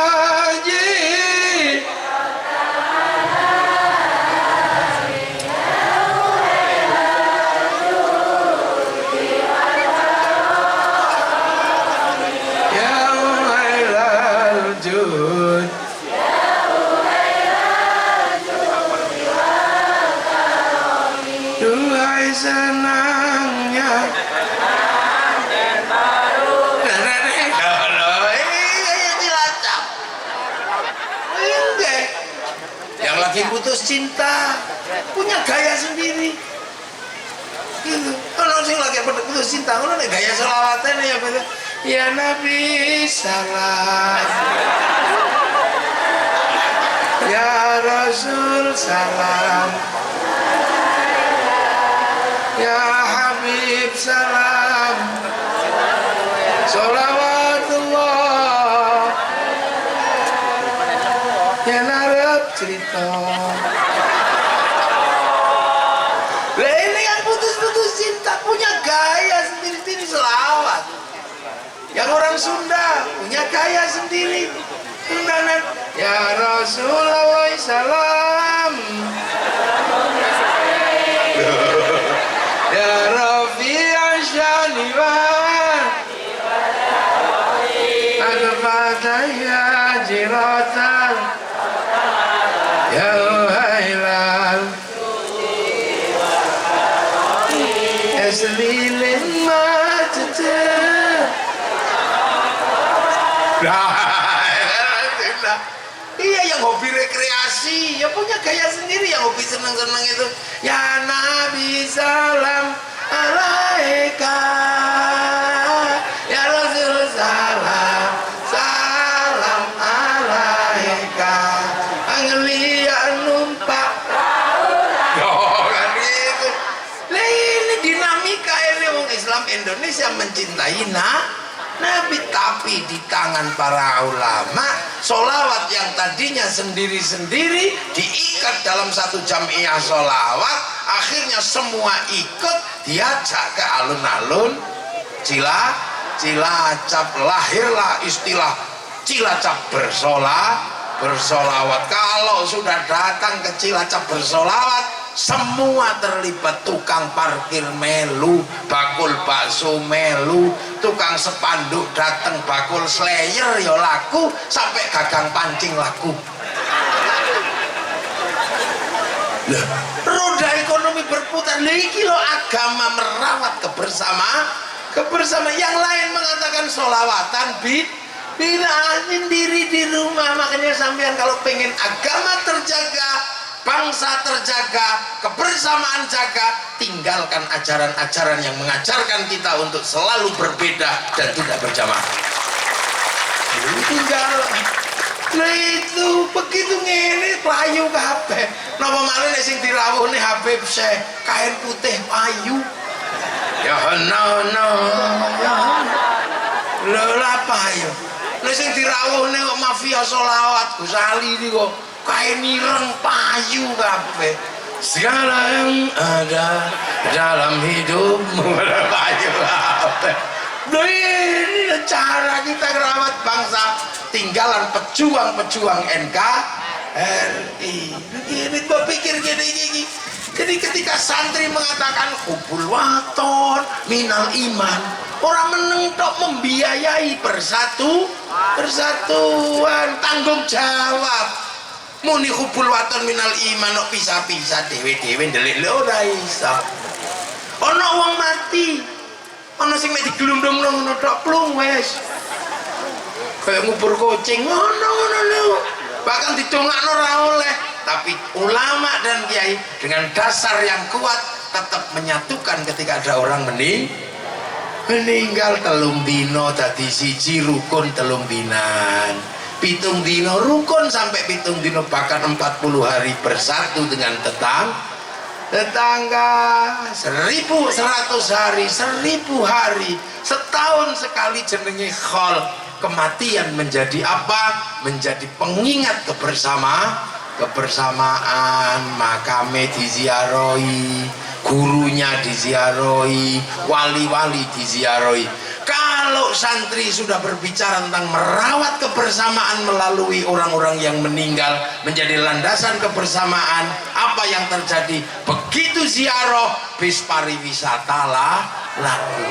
senangnya yang lagi putus cinta punya gaya sendiri gitu. Kalau sing lagi putus cinta kalau ada gaya selawatan ya Nabi salam ya Rasul salam ya Habib salam sholawatullah ya narap cerita ini yang putus-putus cinta punya gaya sendiri-sendiri selawat yang orang Sunda punya gaya sendiri Sundanan ya Rasulullah salam ya Rabbi Asyaniwan Al-Fatihah Jiratan ya Hailal Eslilin Majdah iya yang hobi rekreasi ya punya gaya sendiri yang hobi senang-senang itu ya Nabi salam alaika ya Rasul salam salam alaika angelian numpak kan gitu ini dinamika ini orang Islam Indonesia mencintai Nabi tapi di tangan para ulama sholawat yang tadinya sendiri-sendiri diikat dalam satu jamiah sholawat akhirnya semua ikut diajak ke alun-alun Cilacap lahirlah istilah Cilacap bersolawat. Kalau sudah datang ke Cilacap bersolawat semua terlibat, tukang parkir melu, bakul bakso melu, tukang sepanduk datang bakul slayer ya laku, sampai gagang pancing laku. Loh, roda ekonomi berputar. Lagi lo agama merawat kebersamaan. Yang lain mengatakan sholawatan bid'ahin diri di rumah. Makanya sampean kalau pengen agama terjaga, bangsa terjaga, kebersamaan jaga, tinggalkan ajaran-ajaran yang mengajarkan kita untuk selalu berbeda dan tidak berjamaah. Tinggal. Nah itu begitu ngene payu kabeh. Napa malih nek sing dirawuhne Habib Syekh kain putih payu. Ya no. Lho la payu. Nek sing dirawuhne kok mafia sholawat Gus Ali iki kok kain ireng payu kabeh. Segala yang ada dalam hidupmu ada payu kabeh. Nah ini cara kita merawat bangsa, tinggalan pejuang-pejuang NKRI. Ini gua pikir gini. Jadi ketika santri mengatakan hubul waton minal iman, orang menentok membiayai persatuan, tanggung jawab. Muni hubul waton minal iman kok pisah-pisah dewe-dewe ndelik lho ora iso. Ana wong mati, ana sing mek diglundungno ngono tok plung wis. Kayak ngubur kucing ngono lho. Bahkan didongakno ora oleh, tapi ulama dan kiai dengan dasar yang kuat tetap menyatukan ketika ada orang meninggal telung dino dadi siji rukun telung dinan. pitung dino rukun sampai pitung dino, bahkan 40 hari bersatu dengan tetangga, 1100 hari, 1000 hari, setahun sekali jenenge khol. Kematian menjadi apa? Menjadi pengingat kebersamaan. Makame diziarahi, gurunya diziarahi, wali-wali diziarahi. Kalau santri sudah berbicara tentang merawat kebersamaan melalui orang-orang yang meninggal menjadi landasan kebersamaan, apa yang terjadi? Begitu ziarah, bis pariwisata laku.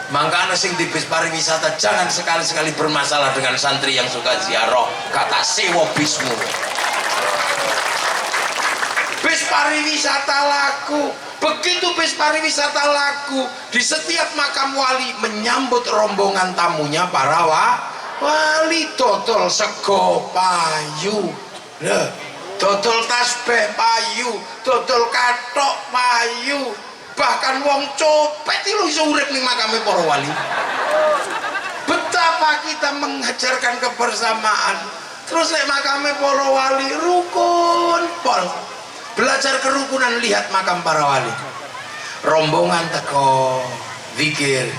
Maka sing di bis pariwisata jangan sekali-sekali bermasalah dengan santri yang suka ziarah, kata sewa bismu. Bis pariwisata laku. Begitu bis pariwisata laku, di setiap makam wali menyambut rombongan tamunya para wali, dodol sego payu, dodol tasbih payu, dodol kathok payu, bahkan wong copet itu iso urip ning makame para wali. Betapa kita mengajarkan kebersamaan. Terus nek makame para wali rukun pol. Belajar kerukunan, lihat makam para wali. Rombongan teko zikir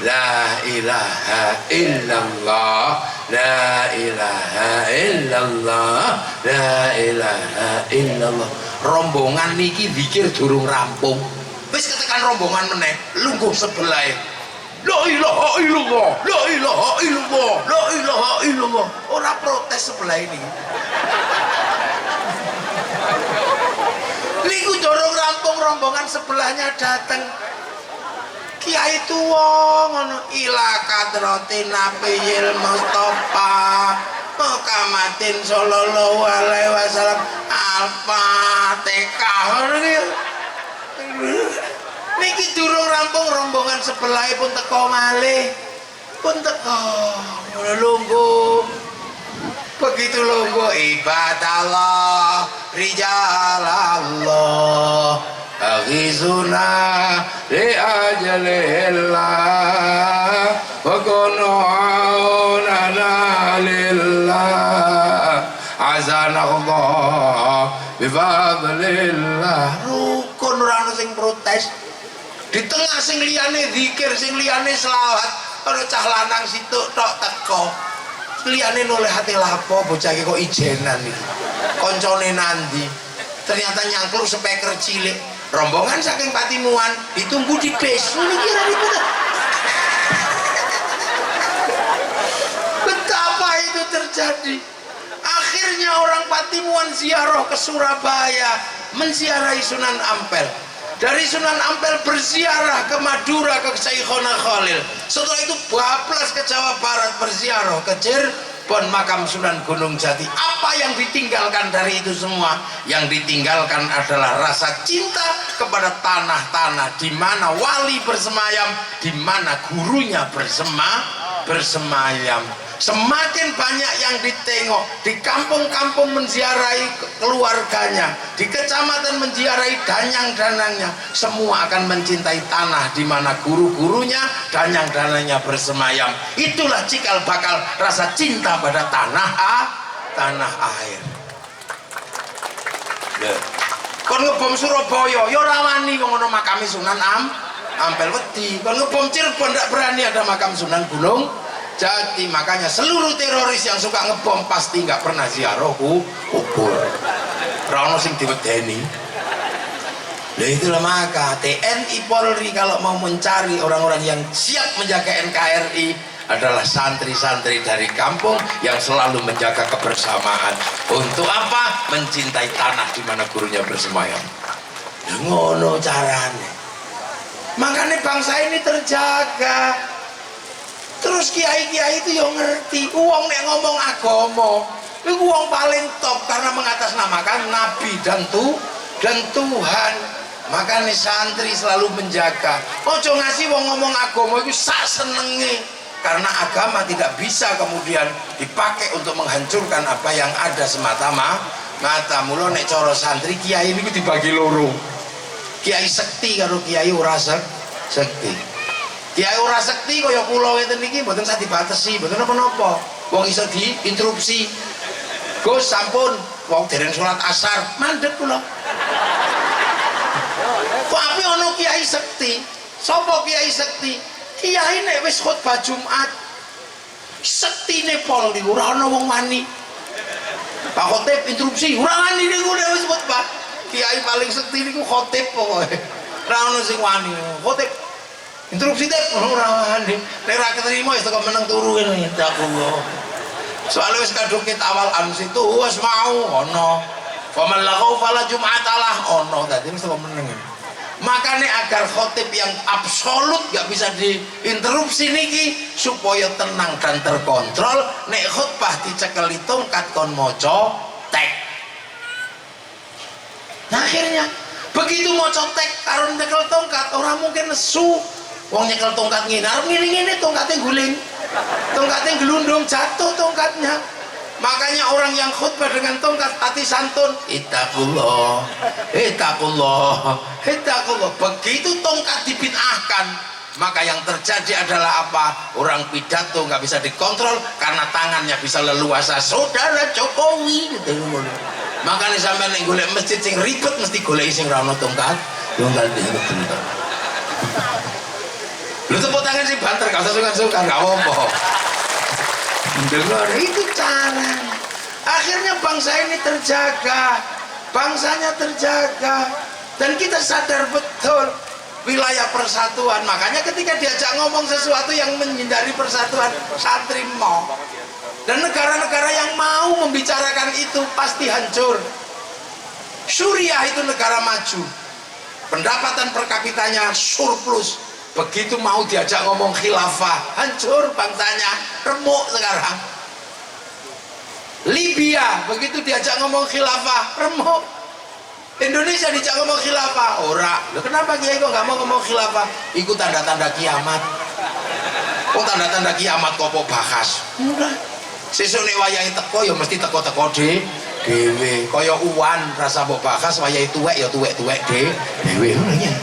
la ilaha illallah, la ilaha illallah, la ilaha illallah. Rombongan niki zikir durung rampung. Wis ketekan rombongan meneh, lungguh sebelah. La ilaha illallah, la ilaha illallah, la ilaha illallah. Ora protes sebelah ini. Niku dorong rampung, rombongan sebelahnya datang. Kiai tuwa ngono, ila kadratin nabiyil mustofa Muhammadin sallallahu alaihi wasallam al-fatihah. Niki durung rampung, rombongan sebelah pun teko malih. Pun teko lungguh. Begitu lungguh ibadallah rijalallah aghizuna li ajalillah wa kunu aunana lillah azanallah bifadlillah. Rukun ora ono sing protes. Di tengah sing liyane zikir, sing liyane selawat, ana cah lanang situk tok teko. Liyane noleh hati lapo, bocah iki kok ijenan iki. Koncone nandi. Ternyata nyangkluk speaker cilik. Rombongan saking Patimuan ditunggu di bis. Kira betapa itu terjadi. Akhirnya orang Patimuan ziarah ke Surabaya, menziarahi Sunan Ampel. Dari Sunan Ampel berziarah ke Madura ke Syekhona Khalil. Setelah itu bablas ke Jawa Barat berziarah ke Cirebon makam Sunan Gunung Jati. Apa yang ditinggalkan dari itu semua? Yang ditinggalkan adalah rasa cinta kepada tanah-tanah di mana wali bersemayam, di mana gurunya bersemayam. Semakin banyak yang ditengok, di kampung-kampung menziarahi keluarganya, di kecamatan menziarahi danyang-danangnya, semua akan mencintai tanah di mana guru-gurunya, danyang-danangnya bersemayam. Itulah cikal bakal rasa cinta pada tanah air. Kon ngebom Surabaya, ya ora wani wong ana makam Sunan Ampel wedi. Kon ngebom Cirebon ndak berani ada makam Sunan Gunung Jati. Makanya seluruh teroris yang suka ngebom pasti nggak pernah ziarah kubur. Rano sing diwedeni. Nah itulah maka TNI Polri kalau mau mencari orang-orang yang siap menjaga NKRI adalah santri-santri dari kampung yang selalu menjaga kebersamaan. Untuk apa? Mencintai tanah di mana gurunya bersemayam. Ngono caranya. Makanya bangsa ini terjaga. Terus kiai-kiai itu yang ngerti, uang nek ngomong agama, itu uang paling top karena mengatasnamakan Nabi dan Tuhan. Makanya santri selalu menjaga. Ojo ngasih uang ngomong agama itu sak senenge, karena agama tidak bisa kemudian dipakai untuk menghancurkan apa yang ada semata-mata. Mula nek coro santri kiai ini dibagi loro. Kiai sekti karo kiai ora sekti. Kiai ora sekti kaya kula ngeten niki mboten usah dibatesi, mboten napa-napa. wong iso diinterupsi. Gus sampun wong dereng salat asar mandek kula. Kok ape ana kiai sekti? Sapa kiai sekti? Kiai nek wis khutbah Jumat sektine pol niku ora ana wong wani. Pak khotib interupsi ora wani niku nek wis khutbah. Kiai paling sekti niku khotib pokoke. Ora ana sing wani. Khotib interupsi teh ora wani. Nek ora keterima wis kok meneng turu kene ya Allah. Soalnya wis kadung kita awal ansi itu wis mau ono faman laqau fala jum'atalah ono tadi wis meneng. Makanya agar khotib yang absolut gak bisa diinterupsi niki supaya tenang dan terkontrol nek khutbah dicekeli tongkat kon maca tek. Nah akhirnya begitu maca tek karo nyekel tongkat orang mungkin nesu. Wong nyekel tongkat ngene tongkatnya guling. Tongkatnya gelundung jatuh tongkatnya. Makanya orang yang khutbah dengan tongkat hati santun ittaqullah ittaqullah ittaqullah. Begitu tongkat dibid'ahkan maka yang terjadi adalah apa? Orang pidato nggak bisa dikontrol karena tangannya bisa leluasa. Saudara Jokowi gitu. Makanya sampai nek golek masjid sing ribet mesti golek sing ra ono tongkat. Tongkat tongkat. Lu tepuk tangan sih banter, gak usah sungkan-sungkan, gak apa-apa. Dengar, itu cara. Akhirnya bangsa ini terjaga, bangsanya terjaga, dan kita sadar betul wilayah persatuan. Makanya ketika diajak ngomong sesuatu yang menghindari persatuan, santri mau. Dan negara-negara yang mau membicarakan itu pasti hancur. Suriah itu negara maju, pendapatan per kapitanya surplus. Begitu mau diajak ngomong khilafah hancur bangsanya, remuk sekarang. Libya begitu diajak ngomong khilafah remuk. Indonesia diajak ngomong khilafah ora. Loh kenapa kiai kok nggak mau ngomong khilafah? Ikut tanda-tanda kiamat. Oh tanda-tanda kiamat kok bahas. Udah. Sesuk nek wayahe teko ya mesti teko-teko dhewe. Kaya uwan rasa mbok bahas wayahe tuwek ya tuwek-tuwek dhewe ngono ya.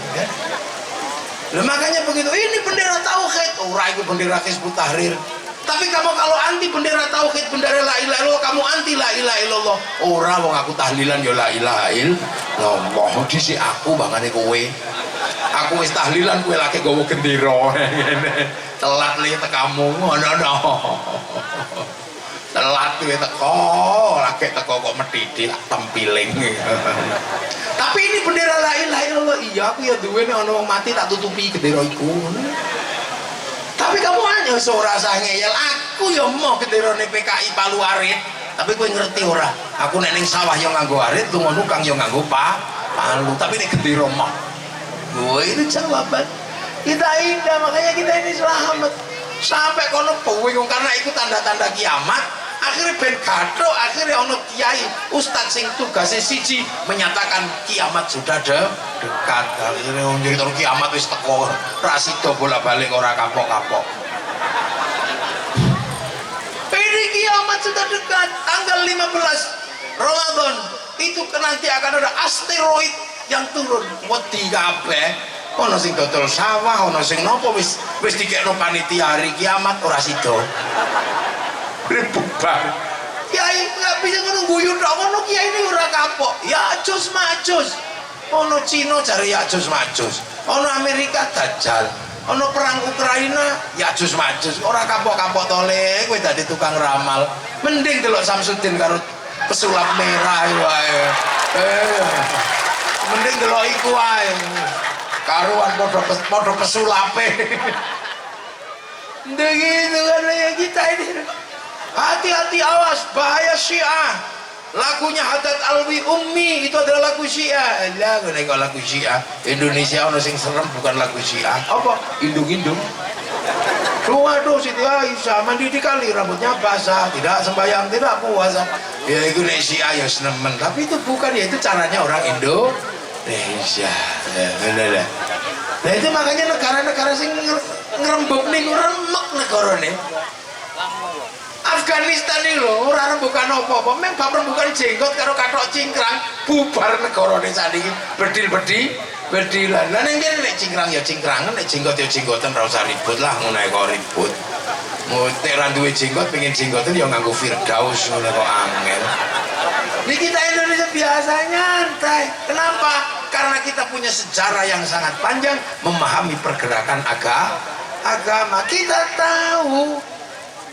Nah, makanya begitu, ini bendera tauhid, ora itu bendera Hizbut Tahrir. Tapi kamu kalau anti bendera tauhid, bendera la ilaha illallah, kamu anti la ilaha illallah. Ora wong aku tahlilan ya la ilaha illallah. Disi aku bangane kowe. Aku wis tahlilan kowe lagi nggawa gendera ngene. Telat li tekamu ngono. Telat kowe teko, lagi teko kok medhidhi tak tempiling. Tapi ini bendera la ilaha illallah. Iya aku ya duwe nek ana wong mati tak tutupi gendera iku. Tapi kamu hanya ora usah ngeyel. Aku ya mau genderane PKI Palu Arit. Tapi kowe ngerti ora? Aku nek ning sawah ya nganggo arit, lunga nukang ya nganggo palu. Tapi nek gendera mah. Wah, ini jawaban. Kita indah, makanya kita ini selamat. Sampai kono bingung karena itu tanda-tanda kiamat. Akhirnya ben gathuk, akhirnya ono kiai ustadz sing tugasnya siji menyatakan kiamat sudah dekat. Akhirnya jadi kiamat wis teko, rasido bolak-balik ora kapok-kapok. Ini kiamat sudah dekat, tanggal 15 Ramadan itu nanti akan ada asteroid yang turun. Wedi kabeh. Ono sing dodol sawah, ono sing nopo wis dikekno panitia hari kiamat ora sida. Bubar. Kiai nggak bisa nungguin tok ngono kiai ini ora kapok. Ya Ya'juj Ma'juj. Ono Cina cari Ya'juj Ma'juj. Ono Amerika Dajjal. Ono perang Ukraina Ya'juj Ma'juj. Ora kapok-kapok tole kowe dadi tukang ramal. Mending delok Samsudin karo pesulap merah wae. Mending delok iku wae. Karuan padha pesulape. Begitu kan ya kita ini. Hati-hati awas bahaya Syiah. Lagunya Haddad Alwi Ummi itu adalah lagu Syiah. Lah nek lagu Syiah Indonesia ono sing serem bukan lagu Syiah. Apa? Indung-indung. Waduh Siti Aisyah mandi di kali rambutnya basah, tidak sembahyang, tidak puasa. Ya itu nek Syiah ya senemen, tapi itu bukan ya itu caranya orang Indonesia. Nah itu makanya negara-negara sing ngerembuk nih remek negara nih. Afghanistan ini loh, orang rembukan apa-apa, memang bab rembukan jenggot karo kathok cingkrang bubar negara ini saat ini berdilan. Lah ning kene nek cingkrang ya cingkrangan, nek jenggot ya jenggotan, ora usah ribut lah ngono kok ribut. Mutik ra duwe jenggot, pengen jenggot itu ya nganggo Firdaus ngono kok angel. Di kita Indonesia biasa nyantai. Kenapa? Karena kita punya sejarah yang sangat panjang memahami pergerakan agama. Kita tahu.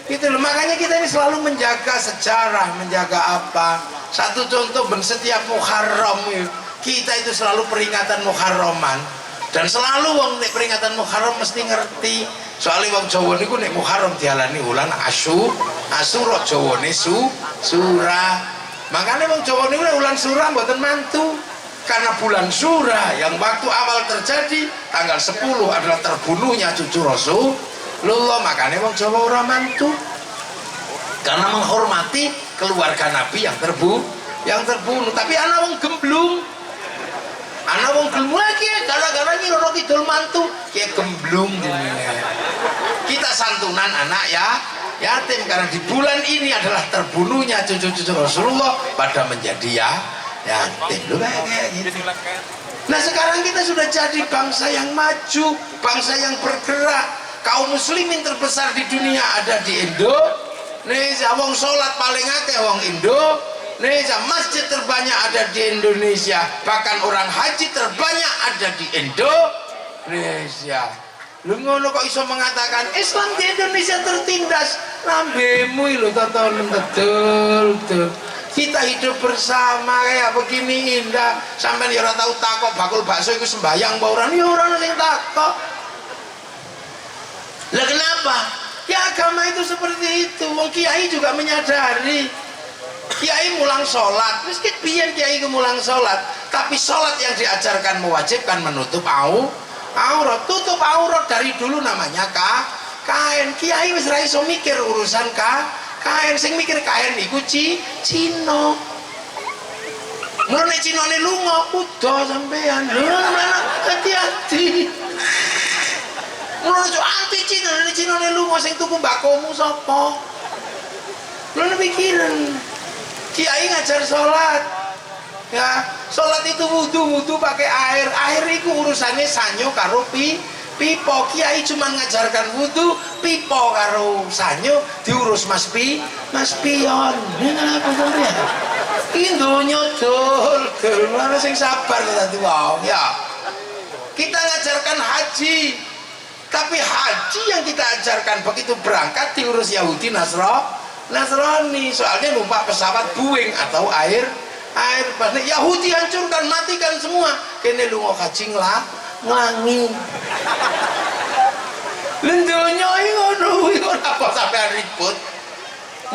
Gitu loh. Makanya kita ini selalu menjaga sejarah, menjaga apa? Satu contoh, setiap Muharram kita itu selalu peringatan Muharraman. Dan selalu wong nek peringatan Muharram mesti ngerti. Soalnya wong Jawa niku nek Muharram dialani wulan Asyura, Jawane Surah. Makanya wong Jawa niku nek wulan Surah mboten mantu. Karena bulan Surah yang waktu awal terjadi tanggal 10 adalah terbunuhnya cucu Rasulullah, makanya wong Jawa ora mantu. Karena menghormati keluarga Nabi yang terbunuh. Tapi ana wong gemblung. Ana wong gelem lagi gara-gara Nyi Roro Kidul mantu, ki gemblung jenenge. Kita santunan anak ya yatim karena di bulan ini adalah terbunuhnya cucu-cucu Rasulullah pada menjadi yatim. Loh kayak gitu. Nah, sekarang kita sudah jadi bangsa yang maju, bangsa yang bergerak. Kaum muslimin terbesar di dunia ada di Indonesia. Wong salat paling akeh wong Indonesia, masjid terbanyak ada di Indonesia, bahkan orang haji terbanyak ada di Indonesia. Lu ngono kok iso mengatakan Islam di Indonesia tertindas? Lambemu lho tonton betul. Kita hidup bersama kayak begini indah. Sampai ya ora tahu takok bakul bakso iku sembayang apa ora? Ya ora sing takok. Lah kenapa? Ya agama itu seperti itu. Wong kiai juga menyadari. Kiai mulang sholat, meski biyen kiai mulang sholat, tapi sholat yang diajarkan mewajibkan menutup aurat. Tutup aurat dari dulu namanya kain. Kiai wis ra iso mikir urusan kain, sing mikir kain iku Cina. Mulane Cinane lunga udah sampean. Lho hati-hati. Mulane anti Cinane lunga sing tuku mbakomu sapa? Mulane pikiran. Kiai ngajar sholat, ya sholat itu wudu pakai air itu urusannya sanyo karo pipo. Kiai cuma ngajarkan wudu, pipo karo sanyo diurus mas pion. Ini kenapa sampean? Indonya dol, mana sing sabar tadi wow ya. Kita ngajarkan haji, tapi haji yang kita ajarkan begitu berangkat diurus Yahudi Nasrani, soalnya numpak pesawat Boeing atau Airbus. Yahudi hancurkan, matikan semua. Kene lunga haji nglangi. Lendonya ngono apa sampean ribut.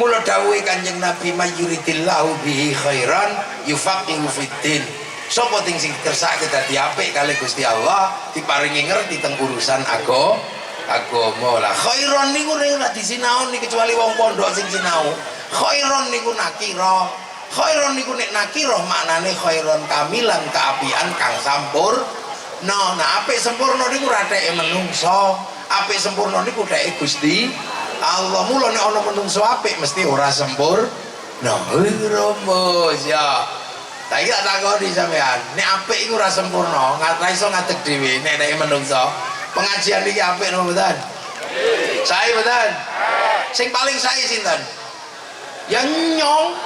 Mula dawuhe Kanjeng Nabi mayuridillahu bihi khairan yufaqihu fiddin. Sapa sing kersake dadi apik kali Gusti Allah diparingi ngerti teng urusan agama lah. Khairon niku ora disinaon kecuali wong pondok sing sinau. Khairon niku nakira. Khairon niku nek nakira maknane khairon kamilan keapian kang sampurna. Nah, apik sempurna niku ora teke menungso. Apik sempurna niku teke Gusti Allah. Mula nek ana menungso apik mesti ora sempurna. Rumus ya. Saiki tak takoni sampean, nek apik iku ora sempurna, ora iso ngadeg dhewe nek teke menungso. Pengajian ini apik napa mboten? Sae mboten? Sing paling sae sinten? Ya nyong.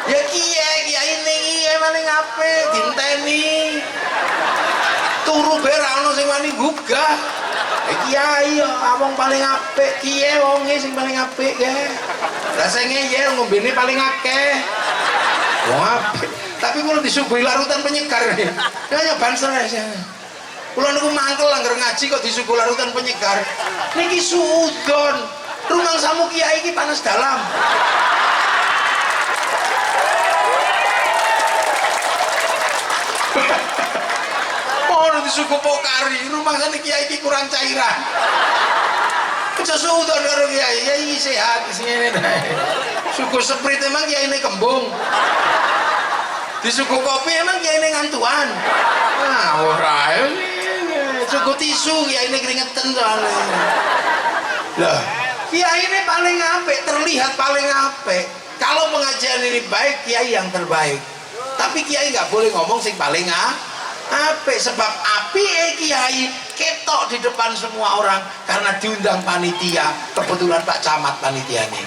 Ya kiai ini paling apik dinteni. Turu bae ra ono sing wani gugah. Kiai wong paling apik, kiye wonge sing paling apik ya. Lah sing ngeyel ngombene paling akeh. Wong apik. Tapi kula disuguhi larutan penyegar. Ya nyoban stres. Kula niku mangkel anggar ngaji kok disuguh larutan penyegar. Niki suudon. Rumangsamu kiai iki panas dalam. Oh, disuguh pokari. Rumangsane kiai iki kurang cairan. Aja suudon karo kiai. Kiai sehat ngene ae. Suguh sprite emang kiai ini kembung. Disuguh kopi emang kiai ini ngantuan. Nah, ora cukup tisu kiai ini keringetan soalnya. Lah, kiai ini paling apik, terlihat paling apik. Kalau pengajian ini baik, kiai yang terbaik. Tapi kiai nggak boleh ngomong sing paling Apik sebab api kiai ketok di depan semua orang karena diundang panitia. Kebetulan Pak Camat panitiane.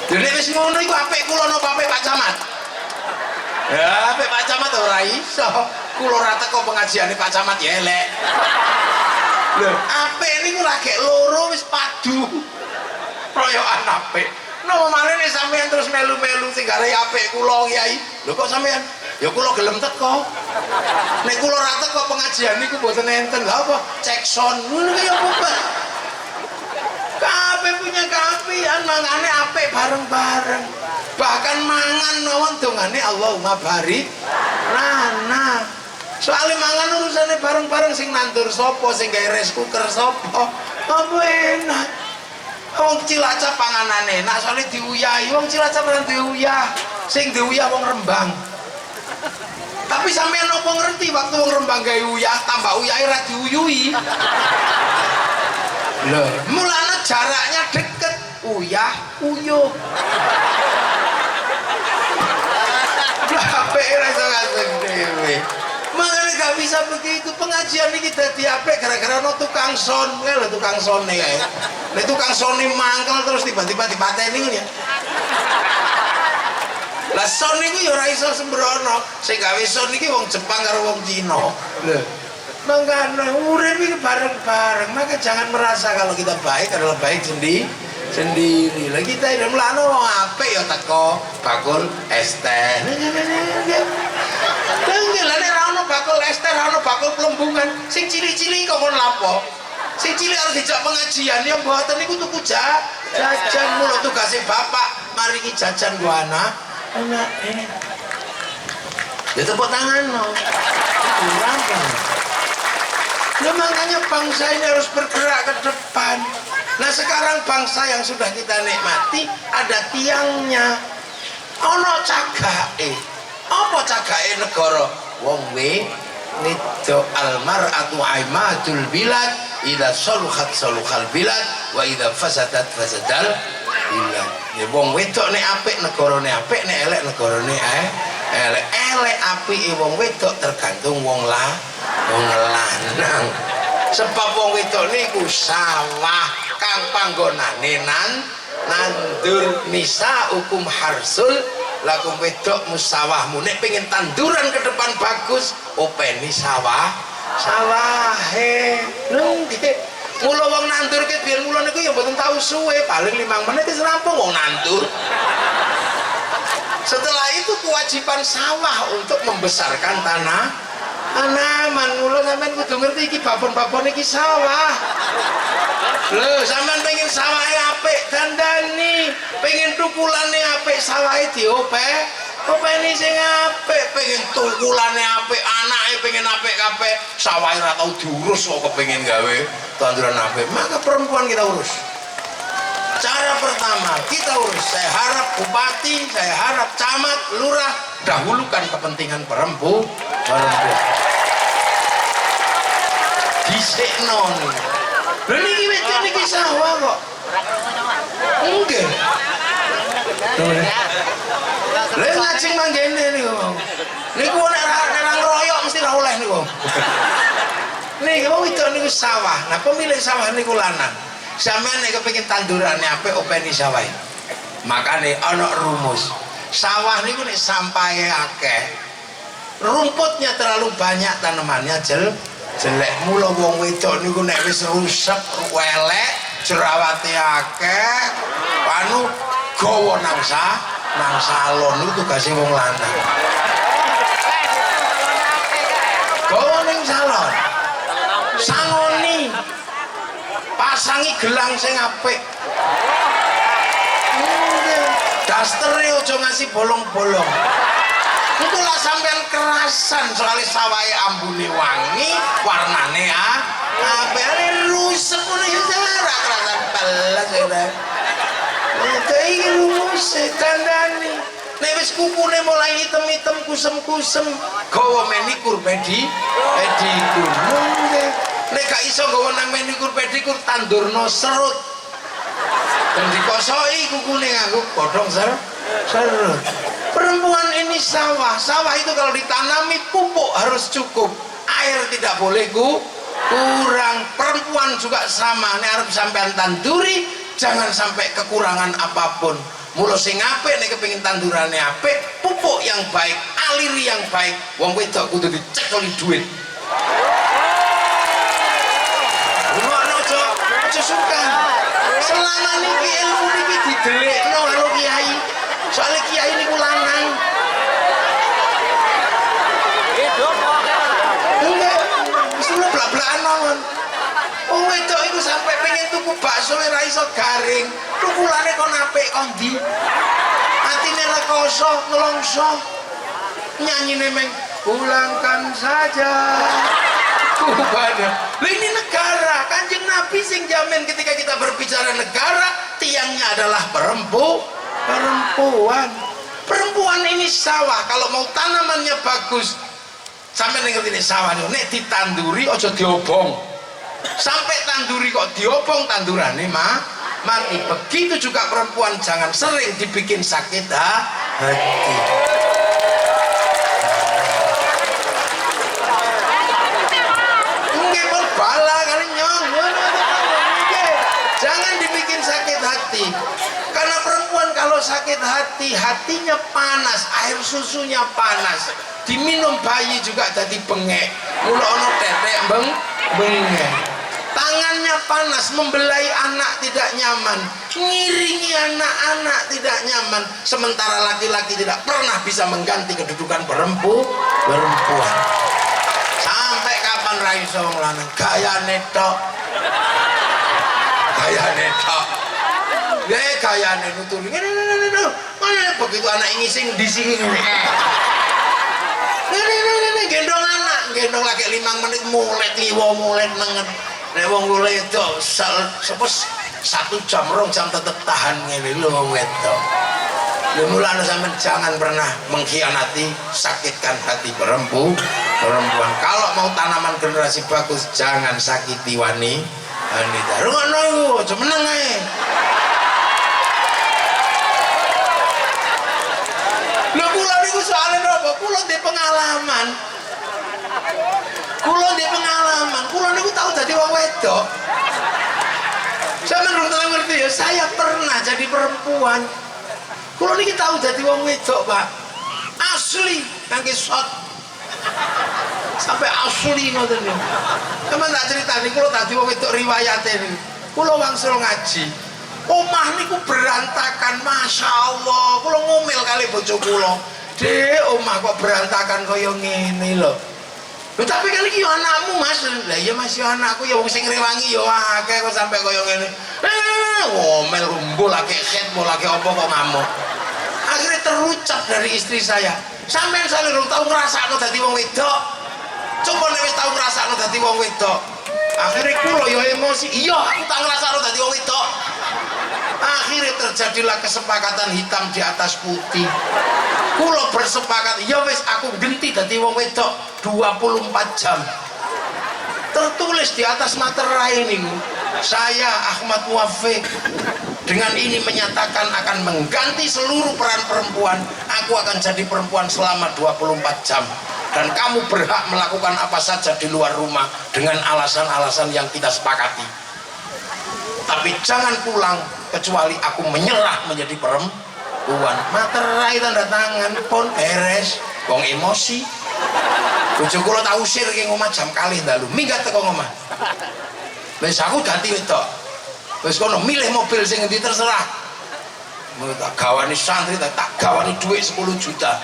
Jadi wis ngono iku apik kula napa apik Pak Camat? Ya apik Pak Camat ora iso. Kula ora teko pengajiane Pak Camat ya elek. Lho, apik niku lagi loro wis padu. Royokan apik. Napa malih nek sampean terus melu-melu sing gare apik kula Kyai. Lho kok sampean? Ya kula gelem teko. Nek kula ora teko pengajian niku mboten enten. Lha apa? Cek sound ngono ki apa? Kabeh punya keapian, mangane apik bareng-bareng. Bahkan mangan mawon dongane Allahumma barik lana. Soale mangan urusane bareng-bareng sing nandur sapa, sing gawe rice cooker sapa. Apa enak. Wong Cilacap panganane enak soalnya diuyahi. Wong Cilacap ora diuyah. Sing diuyah wong Rembang. Tapi sampean opo ngerti waktu wong Rembang gawe uyah tambah uyahe ra diuyuhi. Lho, mulane jaraknya deket, uyah uyuh. Apik ora iso ngasih dhewe. Makanya gak bisa begitu. Pengajian ini dadi apik gara-gara ono tukang son. Lho tukang sone kae. Nek tukang sone mangkel terus tiba-tiba dipateni ngono ya. Lah son niku ya ora iso sembrono. Sing gawe son iki wong Jepang karo wong Cina. Lho. Mangkane urip iki bareng-bareng. Maka jangan merasa kalau kita baik adalah baik sendiri. Lah kita ini mlane wong apik ya teko bakul es teh. Lha ora ono bakul es teh, ora ono bakul plembungan. Sing cilik-cilik kok kon lapo? Sing cilik harus dijak pengajian ya mboten niku tuku jajan mulo tugase bapak. Mari ki jajan gua anak ini. Ya tepuk tangan no. Kurang kan. Ya makanya bangsa ini harus bergerak ke depan. Nah sekarang bangsa yang sudah kita nikmati ada tiangnya. Ono cagae. Apa cagae negara? Wong wedok almar'atu aimatul bilad idza saluhat saluhal bilad wa idza fasadat fasadal bilad. Ya wong wedok nek apik negarane apik, nek elek negarane elek. Elek apike wong wedok tergantung wong lanang. Sebab wong wedok niku sawah kang panggonane nandur nisa hukum harsul lakum wedok musawahmu nek pengen tanduran ke depan bagus openi sawahe nggih mula wong nandur ke biyen mula niku ya mboten tau suwe paling 5 menit wis rampung wong nandur. Setelah itu kewajiban sawah untuk membesarkan tanaman. Mula sampean kudu ngerti iki babon-babon iki sawah. Lho, sampean pengen sawahe apik dandani, pengen tukulane apik sawahe openi sing apik, pengen tukulane apik, anake pengen apik kabeh, sawahe ora tau diurus kok kepengin gawe tanduran apik. Maka perempuan kita urus. Cara pertama kita urus, saya harap bupati, saya harap camat, lurah dahulukan kepentingan perempuan. Disekno nih. Lha niki wedok niki sawah kok. Nggih. Lha ngajeng manggene niku. Niku nek ora ngroyok mesti ora oleh niku. Niki wong wedok niku sawah. Nah pemilik sawah niku lanang. Sampeyan nek kepengin tandurane apik openi sawah. Makane ana rumus. Sawah niku nek sampahe akeh, rumputnya terlalu banyak, tanamannya jelek. Mula wong wedok niku nek wis rusak, welek, jerawate akeh, anu gawa nang salon niku tugase wong lanang. Gawa ning salon. Sangoni. Pasangi gelang sing apik. Dastere aja ngasih bolong-bolong. Itu lah sampean kerasan soalnya sawahe ambune wangi, warnane apik rusak ngono ya ora kerasan belas ya. Iki rumus tandane. Nek wis kukune mulai item-item kusem-kusem, gawa menikur pedikur. Nek gak iso gawa nang menikur pedikur tandurno serut. Dan dikosoki kukune nganggo godhong serut. Perempuan ini sawah. Sawah itu kalau ditanami pupuk harus cukup, air tidak boleh kurang. Perempuan juga sama, nek arep sampean tanduri jangan sampai kekurangan apapun. Mula sing apik nek kepengin tandurane apik, pupuk yang baik, aliri yang baik. Wong wedok kudu dicekeli duit. Aja sungkan. Selama niki ilmu niki didelikno karo kiai. Soale kiai niku lanang. Enggak, wis blak-blakan mawon. Wong wedok iku sampai pengen tuku bakso ora iso garing. Tukulane kon apik kon ndi? Atine rekoso, ngelongso. Nyanyine meng pulangkan saja. Kubana. Ini negara, Kanjeng Nabi sing jamin ketika kita berbicara negara, tiangnya adalah perempuan. Perempuan ini sawah, kalau mau tanamannya bagus, sampai ngerti ini sawah nek ditanduri ojo diobong. Sampai tanduri kok diobong tandurane mati. Begitu juga perempuan, jangan sering dibikin sakit hati. Bala kali nyong, jangan dibikin sakit hati. Karena perempuan kalau sakit hati, hatinya panas, air susunya panas. Diminum bayi juga jadi bengek. Mula ono tetek bengek. Tangannya panas, membelai anak tidak nyaman, ngiringi anak-anak tidak nyaman. Sementara laki-laki tidak pernah bisa mengganti kedudukan perempuan. Sampai kapan ra iso wong lanang gayane tok. Gayane nuturi. Ngene begitu anak ngising dising ngene. Gendong anak, gendong lagi 5 menit mulai liwo mulai nengen. Nek wong wedok sepes 1 jam 2 jam tetep tahan ngene lho wong wedok. Mulane sampean jangan pernah mengkhianati, sakitkan hati perempuan. Kalau mau tanaman generasi bagus, jangan sakiti wanita. Rungono iku aja meneng ae. Lho kula niku soalé napa? Kula ndek pengalaman. Kula niku tau dadi wong wedok. Sampeyan durung tau ngerti ya, saya pernah jadi perempuan. Kulo niki tahu dadi wong wedok, Pak. Asli kangge shot. Sampai asli ngoten niku. Sampeyan tak critani kulo dadi wong wedok riwayate niku. Kulo wangsul ngaji. Omah niku berantakan, Masya Allah. Kulo ngomel kali bojo kulo. Dek, omah kok berantakan kaya ngene lho. Lho tapi kan iki yo anakmu, Mas. Lah iya Mas yo anakku ya wong sing ngrewangi yo akeh kok sampai kaya ngene. Ngomel rumbul lagi head mau lagi apa kok ngamuk. Akhirnya terucap dari istri saya, sampean saya belum tahu ngerasakno dadi wong wedok. Coba nek wis tahu ngrasakno dadi wong wedok. Akhirnya kulo yo emosi, iya aku tak ngrasakno dadi wong wedok. Akhirnya terjadilah kesepakatan hitam di atas putih. Kulo bersepakat, ya wis aku genti dadi wong wedok 24 jam. Tertulis di atas materai ini, saya Ahmad Muwafiq dengan ini menyatakan akan mengganti seluruh peran perempuan. Aku akan jadi perempuan selama 24 jam dan kamu berhak melakukan apa saja di luar rumah dengan alasan-alasan yang kita sepakati, tapi jangan pulang kecuali aku menyerah menjadi perempuan. Materai tanda tangan pun beres. Wong emosi. Bojo kula tak usir ki ngomah jam kalih dalu. Minggat teko ngomah. Wis aku ganti wedok. Wis kono milih mobil sing endi terserah. Mau tak gawani santri tak gawani dhuwit 10 juta.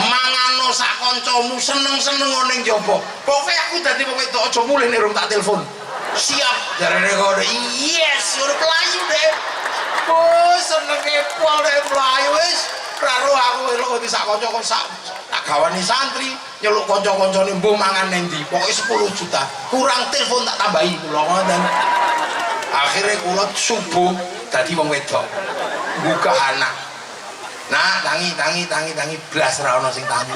Mangano sak kancamu seneng-seneng ning njaba. Pokoke aku dadi wong wedok aja mulih nek urung tak telepon. Siap jarane kono. Yes, ora pelayu deh. Oh, senenge pol deh pelayu wis. Karo aku elok di sak kanca sak tak gawani santri nyeluk kanca-kancane mbuh mangan ning ndi. Pokoke 10 juta. Kurang telepon tak tambahi kula ngoten. Akhirnya kula subuh dadi wong wedok. Buka anak. Nah, tangi blas ra ono sing tangi.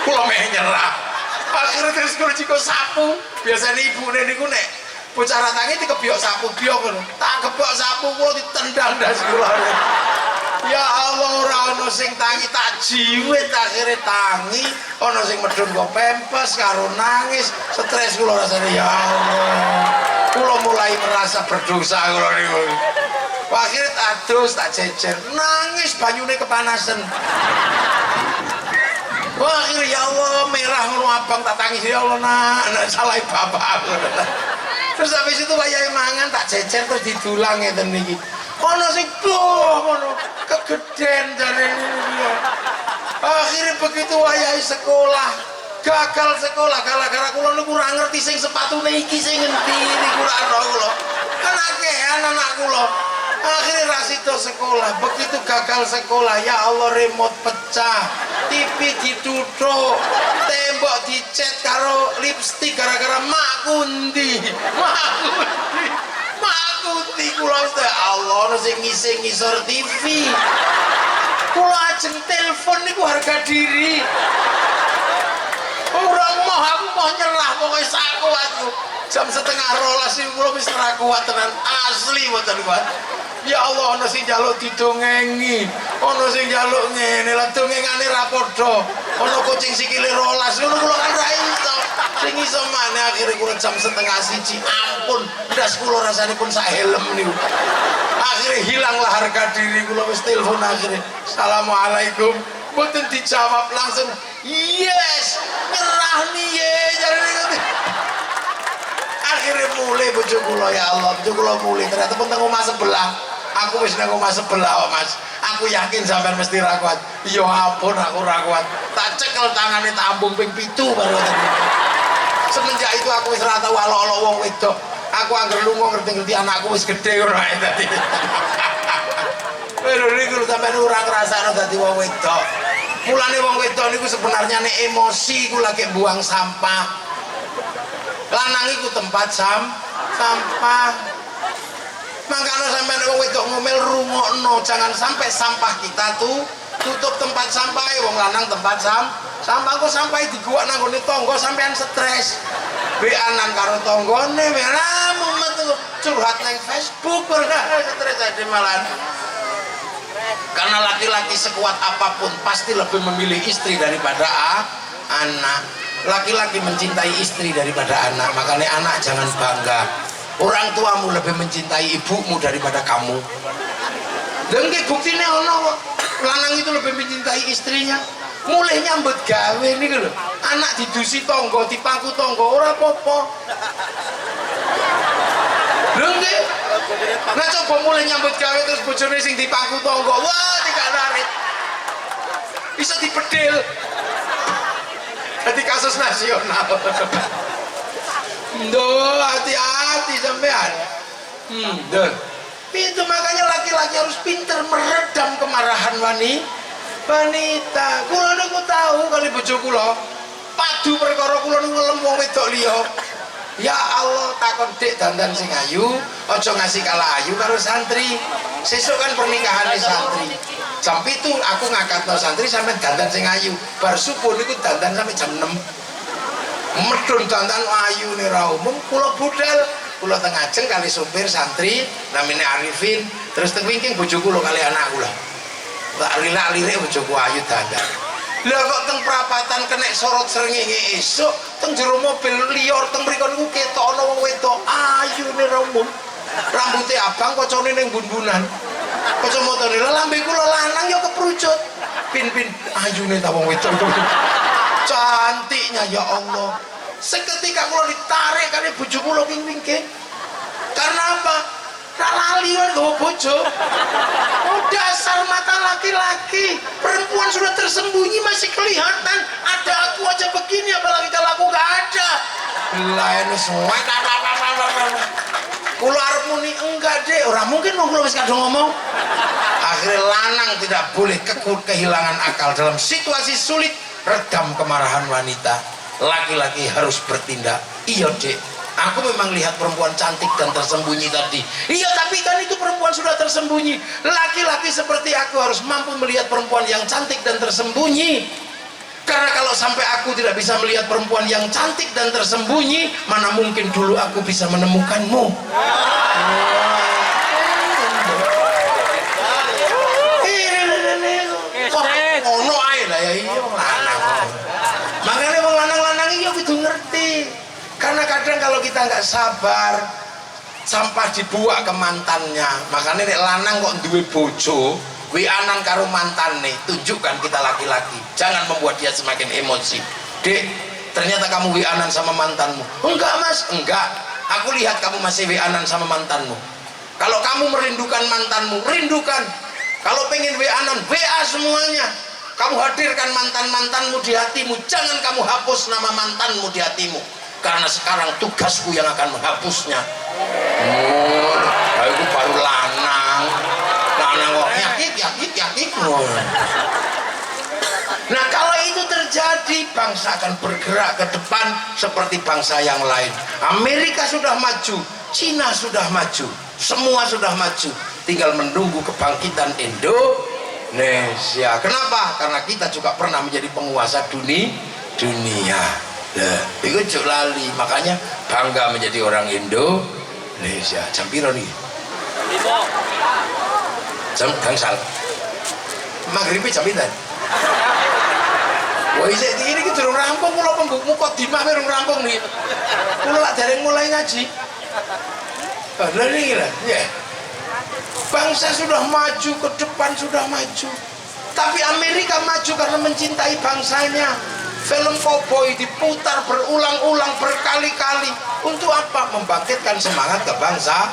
Kula meh nyerah. Akhirnya terus kula jiko sapu. Biasane ibune niku nek bocah tangi dikebyok sapu biok ngono. Tak kebok sapu kula ditendang ndas kula. Ya Allah, ora ono sing tangi tak jiwit akhire tangi, ono sing medun kok pempes karo nangis, stres kula rasane ya Allah. Kula mulai merasa berdosa kula niku. Akhire adus tak jejer, nangis banyune kepanasan. Wah, akhirnya ya Allah merah ngono abang tak tangis ya Allah nak salah bapak. Terus habis itu wayahe mangan tak jejer terus didulang ngeten niki. Ono sing ono kegeden jarene dia. Akhirnya begitu wayahe sekolah, gagal sekolah gara-gara kula niku ora ngerti sing sepatune iki sing ngendi niku ora ono kula. Kan akeh anak kula. Akhirnya rasito sekolah, begitu gagal sekolah, ya Allah remote pecah, TV dituthuk, tembok dicet karo lipstik gara-gara mak kundi kula ya Allah ono sing ngisor TV. Kula ajeng telepon niku harga diri. Orang aku mau nyerah pokoknya sakuat jam 11:30 ini kula wis ora kuat tenan asli mboten kuat. Ya Allah ono sing njaluk didongengi, ono sing njaluk ngene lah dongengane ra padha. Ono kucing sikile 12 ngono kula kan ra iso. Sing iso maneh akhire kula jam 12:30 ampun ndas kula rasane pun sak helm niku. Akhire hilanglah harga diri kula wis telepon akhire. Assalamualaikum. Mboten dijawab langsung. Yes, nyerah nih ye jarene ngono. Akhirnya mulai bojo kula ya Allah, bojo kula mulai ternyata pun teng omah sebelah. Aku wis nang omah sebelah kok Mas. Aku yakin sampean mesti ra kuat. Ya ampun aku ra kuat. Tak cekel tangane tak ambung ping 7 baru ngoten. Semenjak itu aku wis ora tau alok-alok wong wedok. Aku anggere lunga ngerti-ngerti anakku wis gedhe ngono ae dadi. Lho niku sampean ora ngrasakno dadi wong wedok. Mulane wong wedok niku sebenarnya nek emosi iku lagi buang sampah. Lanang iku tempat sampah. Makanya sampai wong wedok ngomel rungokno, jangan sampai sampah kita tuh tutup tempat sampah. Wong lanang tempat sampah kok sampai diguak nang ngene tangga sampean stres. Beanan karo tanggane, mumet curhat nang Facebook stres aja malan. Karena laki-laki sekuat apapun pasti lebih memilih istri daripada anak. Laki-laki mencintai istri daripada anak, makanya anak jangan bangga. Orang tuamu lebih mencintai ibumu daripada kamu. Dan kayak buktinya ono lanang itu lebih mencintai istrinya. Mulai nyambut gawe nih lho. Anak didusi tonggo, dipangku tonggo, ora apa-apa. Lho nggih. Nah coba mulai nyambut gawe terus bojone sing dipangku tonggo, wah tidak narik. Bisa dipedil. Jadi kasus nasional. Duh, hati-hati sampean. Duh. Itu makanya laki-laki harus pintar meredam kemarahan wanita. Kula niku tahu kali bojo kula padu perkara kula niku ngelem wong wedok liya. Ya Allah, takon dik dandan sing ayu, aja ngasih kalah ayu karo santri. Sesuk kan pernikahannya santri. Jam 7 aku ngangkatno santri sampe dandan sing ayu. Bar subuh niku dandan sampe jam 6. Medun dandan ayu nih ra umum kula budal kula teng ajeng kali sopir santri namine Arifin terus teng wingking bojo kula kali anak kula tak lirak-lirik bojoku ayu dandan lha kok teng prapatan kena sorot srengenge esuk teng jero mobil lior teng mriku niku ketok ana wong wedok ayu nih ra umum rambutnya abang kocone ning bun-bunan kacamatane lambe kula lanang ya keprucut pin-pin ayune ta wong wedok cantiknya ya Allah. Seketika kula ditarik kali bojo kula wing-wingking. Karena apa? Ra lali karo bojo. Oh dasar mata laki-laki. Perempuan sudah tersembunyi masih kelihatan. Ada aku aja begini apalagi kalau aku gak ada. Lah ini semua. Kula arep muni enggak deh. Ora mungkin kula wis kadung ngomong. Akhirnya lanang tidak boleh kehilangan akal dalam situasi sulit. Redam kemarahan wanita. Laki-laki harus bertindak. Iya dek, aku memang lihat perempuan cantik dan tersembunyi tadi. Iya tapi kan itu perempuan sudah tersembunyi. Laki-laki seperti aku harus mampu melihat perempuan yang cantik dan tersembunyi. Karena kalau sampai aku tidak bisa melihat perempuan yang cantik dan tersembunyi, mana mungkin dulu aku bisa menemukanmu. Ini hati-hati. Karena kadang kalau kita nggak sabar, sampah dibuat ke mantannya. Makanya nek lanang kok duwe bojo, wianan karo mantane, tunjukkan kita laki-laki. Jangan membuat dia semakin emosi. Dek, ternyata kamu wianan sama mantanmu. Enggak mas, enggak. Aku lihat kamu masih wianan sama mantanmu. Kalau kamu merindukan mantanmu, rindukan. Kalau pengen wianan, WA semuanya. Kamu hadirkan mantan-mantanmu di hatimu. Jangan kamu hapus nama mantanmu di hatimu. Karena sekarang tugasku yang akan menghapusnya. Oh, itu baru lanang. Lanang kok yakik. Nah kalau itu terjadi, bangsa akan bergerak ke depan seperti bangsa yang lain. Amerika sudah maju, Cina sudah maju, semua sudah maju. Tinggal menunggu kebangkitan Indonesia. Kenapa? Karena kita juga pernah menjadi penguasa dunia. Nah, itu cuk lali. Makanya bangga menjadi orang Indonesia. Jam piro nih? Jam gangsal. Maghribe jam pinten? Wah, ini kita durung rampung, kula pembukmu kok dimah durung rampung nih. Kula lak dereng mulai ngaji. Lah niki lah, ya. Bangsa sudah maju, ke depan sudah maju. Tapi Amerika maju karena mencintai bangsanya. Film koboi diputar berulang-ulang berkali-kali. Untuk apa? Membangkitkan semangat kebangsaan.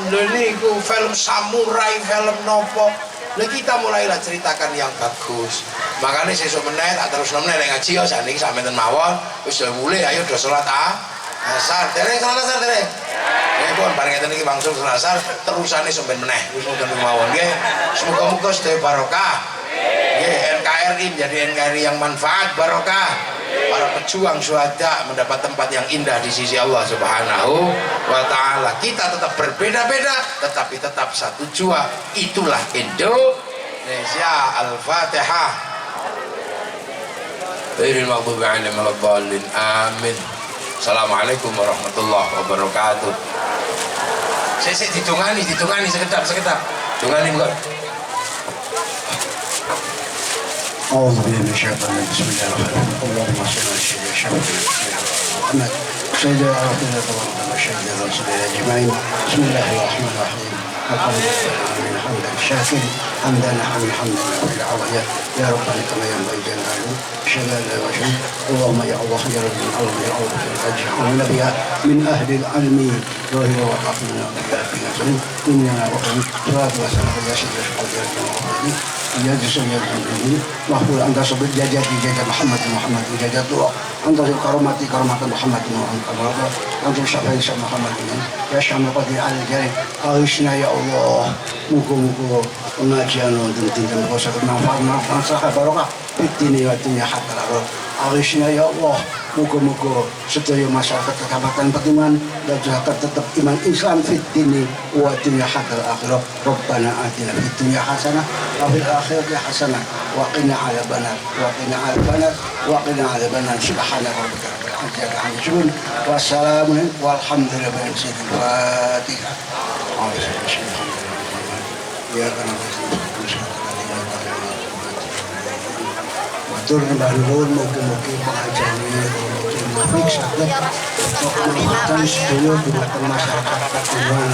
Lho niku film samurai, film nopo. Nah kita mulailah ceritakan yang bagus. Makanya sesuk meneh tak terus meneh ngaji ya sakniki sampeyan mawon wis mulai ayo do salat asar. Dereng salat asar dereng. Nggih pun bareng ngeten iki langsung salat asar terusane sampeyan meneh wis mungkin mawon nggih. Semoga-moga sedaya barokah. Nggih NKRI menjadi NKRI yang manfaat barokah. Para pejuang syuhada mendapat tempat yang indah di sisi Allah Subhanahu wa ta'ala. Kita tetap berbeda-beda tetapi tetap satu jua. Itulah Indonesia. Al-Fatihah. Amin. Assalamualaikum warahmatullahi wabarakatuh. Sesek ditungani sekedap. Tungani enggak. أعوذ بالله من الشيطان الرجيم بسم الله الرحمن الرحيم اللهم صل على سيدنا محمد سيدنا رسول الله وسيدنا رسول الله أجمعين بسم الله الرحمن الرحيم الحمد لله من حمد الشاكر حمدا حمدا في العوية يا ربنا كما ينبغي جلاله شلال وجهه اللهم يا الله يا رب اللهم يا الله اجعلنا بها من أهل العلم ظاهر وحافظنا بها في نفسنا دنيا وأخرى صلاة وسلام على سيدنا محمد يا جسم يا جسم محفوظ أنت صبر جاجات محمد جاجات دعاء أنت كرامات محمد أنت شفاعي محمد يا شام القدير على الجليل أغشنا يا الله muka-muka pengajian untuk tinggal kuasa bermanfaat sahabat barokah fitni wa dunya hatta al-akhirah. Aghishna ya Allah, muka-muka sedaya masyarakat Kecamatan Petungan dan juga tetap iman Islam fitni wa dunya hatta al-akhirah. Rabbana atina fid dunya hasanah wa fil akhirati hasanah wa qina adzabannar subhana rabbika rabbil izzati amma yasifun wa salamun walhamdulillahi rabbil alamin. Ya karena matur nuwun mugi-mugi pengajian ini saged menguatkan sedaya dumateng masyarakat Petungan.